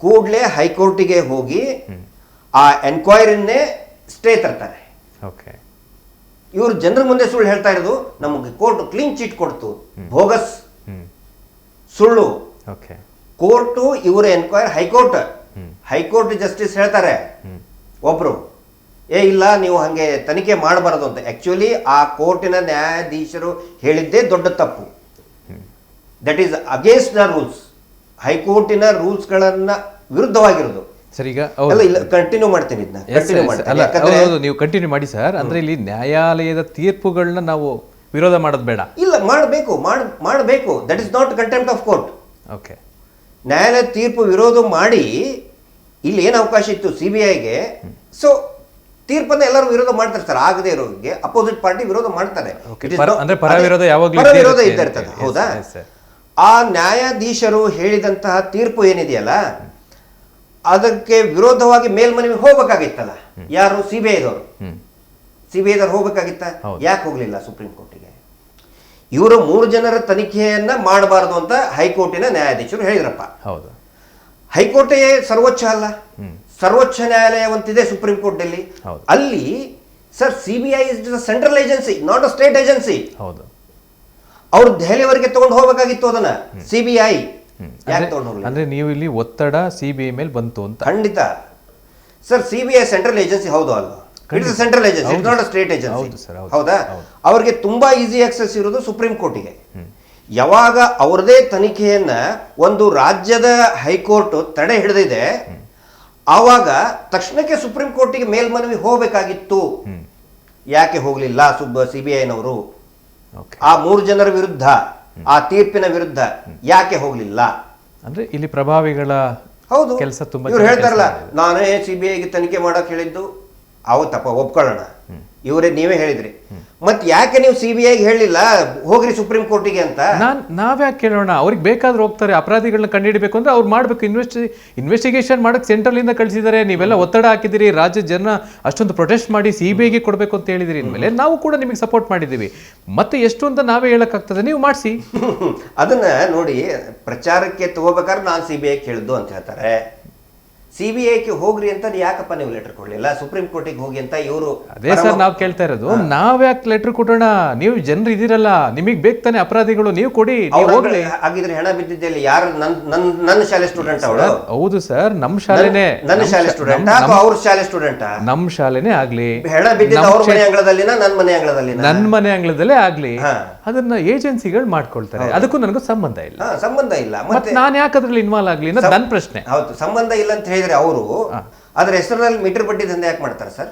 ಕೂಡಲೇ ಹೈಕೋರ್ಟಿಗೆ ಹೋಗಿ ಆ ಎನ್ಕ್ವೈರಿನೇ ಸ್ಟೇ ತರ್ತಾರೆ. ಇವರು ಜನರ ಮುಂದೆ ಸುಳ್ಳು ಹೇಳ್ತಾ ಇರೋದು, ನಮಗೆ ಕೋರ್ಟ್ ಕ್ಲೀನ್ ಚೀಟ್ ಕೊಡ್ತು, ಬೋಗಸ್ ಸುಳ್ಳು. ಕೋರ್ಟು ಇವರ ಎನ್ಕ್ವೈರಿ ಹೈಕೋರ್ಟ್ ಜಸ್ಟಿಸ್ ಹೇಳ್ತಾರೆ ಒಬ್ರು, ಇಲ್ಲ ನೀವು ಹಂಗೆ ತನಿಖೆ ಮಾಡಬಾರದು ಅಂತ. ಆಕ್ಚುಲಿ ಆ ಕೋರ್ಟಿನ ನ್ಯಾಯಾಧೀಶರು ಹೇಳಿದ್ದೇ ದೊಡ್ಡ ತಪ್ಪು. That is against the rules. ಹೈಕೋರ್ಟಿನ ರೂಲ್ಸ್ ಗಳನ್ನ ವಿರುದ್ಧವಾಗಿರೋದು. ಸರ್, ಈಗ ಕಂಟಿನ್ಯೂ ಮಾಡ್ತೀನಿ ಇದನ್ನ. ನೀವು ಕಂಟಿನ್ಯೂ ಮಾಡಿ ಸರ್. ಅಂದ್ರೆ ಇಲ್ಲಿ ನ್ಯಾಯಾಲಯದ ತೀರ್ಪುಗಳನ್ನ ನಾವು ವಿರೋಧ ಮಾಡೋದು ಬೇಡ. ಇಲ್ಲ, ಮಾಡಬೇಕು. That is not contempt of court. Okay, ನ್ಯಾಯಾಲಯ ತೀರ್ಪು ವಿರೋಧ ಮಾಡಿ ಇಲ್ಲಿ ಏನು ಅವಕಾಶ ಇತ್ತು CBIಗೆ, ಸೊ ತೀರ್ಪನ್ನ ಎಲ್ಲರೂ ವಿರೋಧ ಮಾಡ್ತಾರೆ ಸರ್. ಆಗದೆ ಇರೋರಿಗೆ ಅಪೋಸಿಟ್ ಪಾರ್ಟಿ ವಿರೋಧ ಮಾಡ್ತಾರೆ. ವಿರೋಧ ಇದ್ದ ಇರ್ತದೆ, ಹೌದಾ? ಆ ನ್ಯಾಯಾಧೀಶರು ಹೇಳಿದಂತಹ ತೀರ್ಪು ಏನಿದೆಯಲ್ಲ, ಅದಕ್ಕೆ ವಿರೋಧವಾಗಿ ಮೇಲ್ಮನವಿ ಹೋಗ್ಬೇಕಾಗಿತ್ತಲ್ಲ. ಯಾರು? ಸಿಬಿಐದವ್ರು ಹೋಗ್ಬೇಕಾಗಿತ್ತ? ಯಾಕೆ ಹೋಗ್ಲಿಲ್ಲ ಸುಪ್ರೀಂ ಕೋರ್ಟಿಗೆ? ಇವರು 3 ಜನರ ತನಿಖೆಯನ್ನ ಮಾಡಬಾರದು ಅಂತ ಹೈಕೋರ್ಟಿನ ನ್ಯಾಯಾಧೀಶರು ಹೇಳಿದ್ರಪ್ಪ. ಹೈಕೋರ್ಟೇ ಸರ್ವೋಚ್ಚ ಅಲ್ಲ, ಸರ್ವೋಚ್ಚ ನ್ಯಾಯಾಲಯ ಅಂತಿದೆ ಸುಪ್ರೀಂ ಕೋರ್ಟ್ ನಲ್ಲಿ. ಅಲ್ಲಿ sir CBI is central agency, not a state agency. ಅವ್ರು ದೆಹಲಿವರೆಗೆ ತಗೊಂಡು ಹೋಗ್ಬೇಕಾಗಿತ್ತು ಅದನ್ನ. CBI ಯಾಕೆ ತಗೊಂಡು ಹೋಗ್ಲಿಲ್ಲ? ಅಂದ್ರೆ ನೀವು ಇಲ್ಲಿ ಒತ್ತಡ CBI ಮೇಲೆ ಬಂತು ಅಂತ. ಖಂಡಿತ ಸರ್. CBI ಸೆಂಟ್ರಲ್ ಏಜೆನ್ಸಿ ಹೌದು ಅಲ್ವಾ? It is central agency, it's not a state agency. ಹೌದಾ? ಅವ್ರಿಗೆ ತುಂಬಾ ಈಸಿ ಆಕ್ಸೆಸ್ ಇರೋದು ಸುಪ್ರೀಂ ಕೋರ್ಟಿಗೆ. ಯಾವಾಗ ಅವ್ರದೇ ತನಿಖೆಯನ್ನ ಒಂದು ರಾಜ್ಯದ ಹೈಕೋರ್ಟ್ ತಡೆ ಹಿಡಿದಿದೆ, ಆವಾಗ ತಕ್ಷಣಕ್ಕೆ ಸುಪ್ರೀಂ ಕೋರ್ಟಿಗೆ ಮೇಲ್ಮನವಿ ಹೋಗಬೇಕಾಗಿತ್ತು. ಯಾಕೆ ಹೋಗ್ಲಿಲ್ಲ CBIನವರು? ಆ 3 ಜನರ ವಿರುದ್ಧ, ಆ ತೀರ್ಪಿನ ವಿರುದ್ಧ ಯಾಕೆ ಹೋಗ್ಲಿಲ್ಲ? ಅಂದ್ರೆ ಇಲ್ಲಿ ಪ್ರಭಾವಿಗಳ ಹೌದು ಕೆಲಸ ತುಂಬಾ. ಇವ್ರು ಹೇಳ್ತಾರಲ್ಲ, ನಾನೇ CBIಗೆ ತನಿಖೆ ಮಾಡಕ್ ಹೇಳಿದ್ದು, ಅವತ್ತಪ್ಪ ಒಪ್ಕೊಳ್ಳೋಣ, ನೀವೇ ಹೇಳಿದ್ರಿ. ಮತ್ತೆ ಯಾಕೆ ನೀವು CBIಗೆ ಹೇಳಿಲ್ಲ ಹೋಗ್ರಿ ಸುಪ್ರೀಂ ಕೋರ್ಟಿಗೆ ಅಂತ? ನಾವ್ಯಾಕೆ ಕೇಳೋಣ? ಅವ್ರಿಗೆ ಬೇಕಾದ್ರೆ ಹೋಗ್ತಾರೆ. ಅಪರಾಧಿಗಳನ್ನ ಕಂಡುಹಿಡಬೇಕು ಅಂದ್ರೆ ಅವ್ರು ಮಾಡ್ಬೇಕು. ಇನ್ವೆಸ್ಟಿಗೇಷನ್ ಮಾಡಕ್ ಸೆಂಟ್ರಲ್ ಇಂದ ಕಳಿಸಿದ್ದಾರೆ. ನೀವೆಲ್ಲ ಒತ್ತಡ ಹಾಕಿದಿರಿ, ರಾಜ್ಯ ಜನ ಅಷ್ಟೊಂದು ಪ್ರೊಟೆಸ್ಟ್ ಮಾಡಿ CBIಗೆ ಕೊಡ್ಬೇಕು ಅಂತ ಹೇಳಿದಿರಿ. ಇನ್ಮೇಲೆ ನಾವು ಕೂಡ ನಿಮಗೆ ಸಪೋರ್ಟ್ ಮಾಡಿದ್ದೀವಿ. ಮತ್ತೆ ಎಷ್ಟು ಅಂತ ನಾವೇ ಹೇಳಕ್ಕಾಗ್ತದೆ? ನೀವು ಮಾಡಿಸಿ. ಅದನ್ನ ನೋಡಿ, ಪ್ರಚಾರಕ್ಕೆ ತಗೋಬೇಕಾದ್ರೆ ನಾನು CBI ಕೇಳಿದ್ದು ಅಂತ ಹೇಳ್ತಾರೆ. CBIಗೆ ಹೋಗ್ರಿ ಅಂತ ಯಾಕಪ್ಪ ನೀವು ಲೆಟರ್ ಕೊಡ್ಲಿಲ್ಲ? ಸುಪ್ರೀಂ ಕೋರ್ಟಿಗೆ ಹೋಗಿ ಅಂತ ಇವರು. ಅದೇ ಸರ್ ನಾವು ಕೇಳ್ತಾ ಇರೋದು, ನಾವ್ಯಾಕೆ ಲೆಟರ್ ಕೊಡೋಣ? ನೀವು ಜನರು ಇದೀರಲ್ಲ, ನಿಮಗೆ ಬೇಕು ತಾನೆ ಅಪರಾಧಿಗಳು, ನೀವು ಕೊಡಿ. ಹಾಗಿದ್ರೆ ಹೆಣ ಬಿದ್ದಿದ್ದಲ್ಲಿ ಯಾರು? ನನ್ನ ಶಾಲೆ ಸ್ಟೂಡೆಂಟ್ ಅವಳು? ಹೌದು ಸರ್, ನಮ್ಮ ಶಾಲೆನೇ. ನನ್ನ ಶಾಲೆ ಸ್ಟೂಡೆಂಟ್, ಅವ್ರ ಶಾಲೆ ಸ್ಟೂಡೆಂಟ್? ನಮ್ಮ ಶಾಲೆನೇ ಆಗ್ಲಿ. ಹೆಣ ಬಿದ್ದಿದ್ದ ಅವ್ರ ಮನೆ ಅಂಗಳದಲ್ಲಿನ ನನ್ನ ಮನೆ ಅಂಗಳದಲ್ಲಿ? ನನ್ನ ಮನೆ ಅಂಗಳದಲ್ಲೇ ಆಗ್ಲಿ. ಅದನ್ನ ಏಜೆನ್ಸಿಗಳು ಮಾಡ್ಕೊಳ್ತಾರೆ, ಅದಕ್ಕೂ ನನಗೂ ಸಂಬಂಧ ಇಲ್ಲ. ಸಂಬಂಧ ಇಲ್ಲ. ಮತ್ತೆ ನಾನು ಯಾಕೆ ಅದ್ರಲ್ಲಿ ಇನ್ವಾಲ್ವ್ ಆಗ್ಲಿ ಅನ್ನೋದು ನನ್ನ ಪ್ರಶ್ನೆ. ಹೌದು, ಸಂಬಂಧ ಇಲ್ಲ ಅಂತ ಹೇಳಿದ್ರೆ ಅವರು ಅದ್ರ ಹೆಸರಿನಲ್ಲಿ ಮೀಟರ್ ಬಡ್ಡಿ ದಂಧೆ ಯಾಕೆ ಮಾಡ್ತಾರೆ ಸರ್?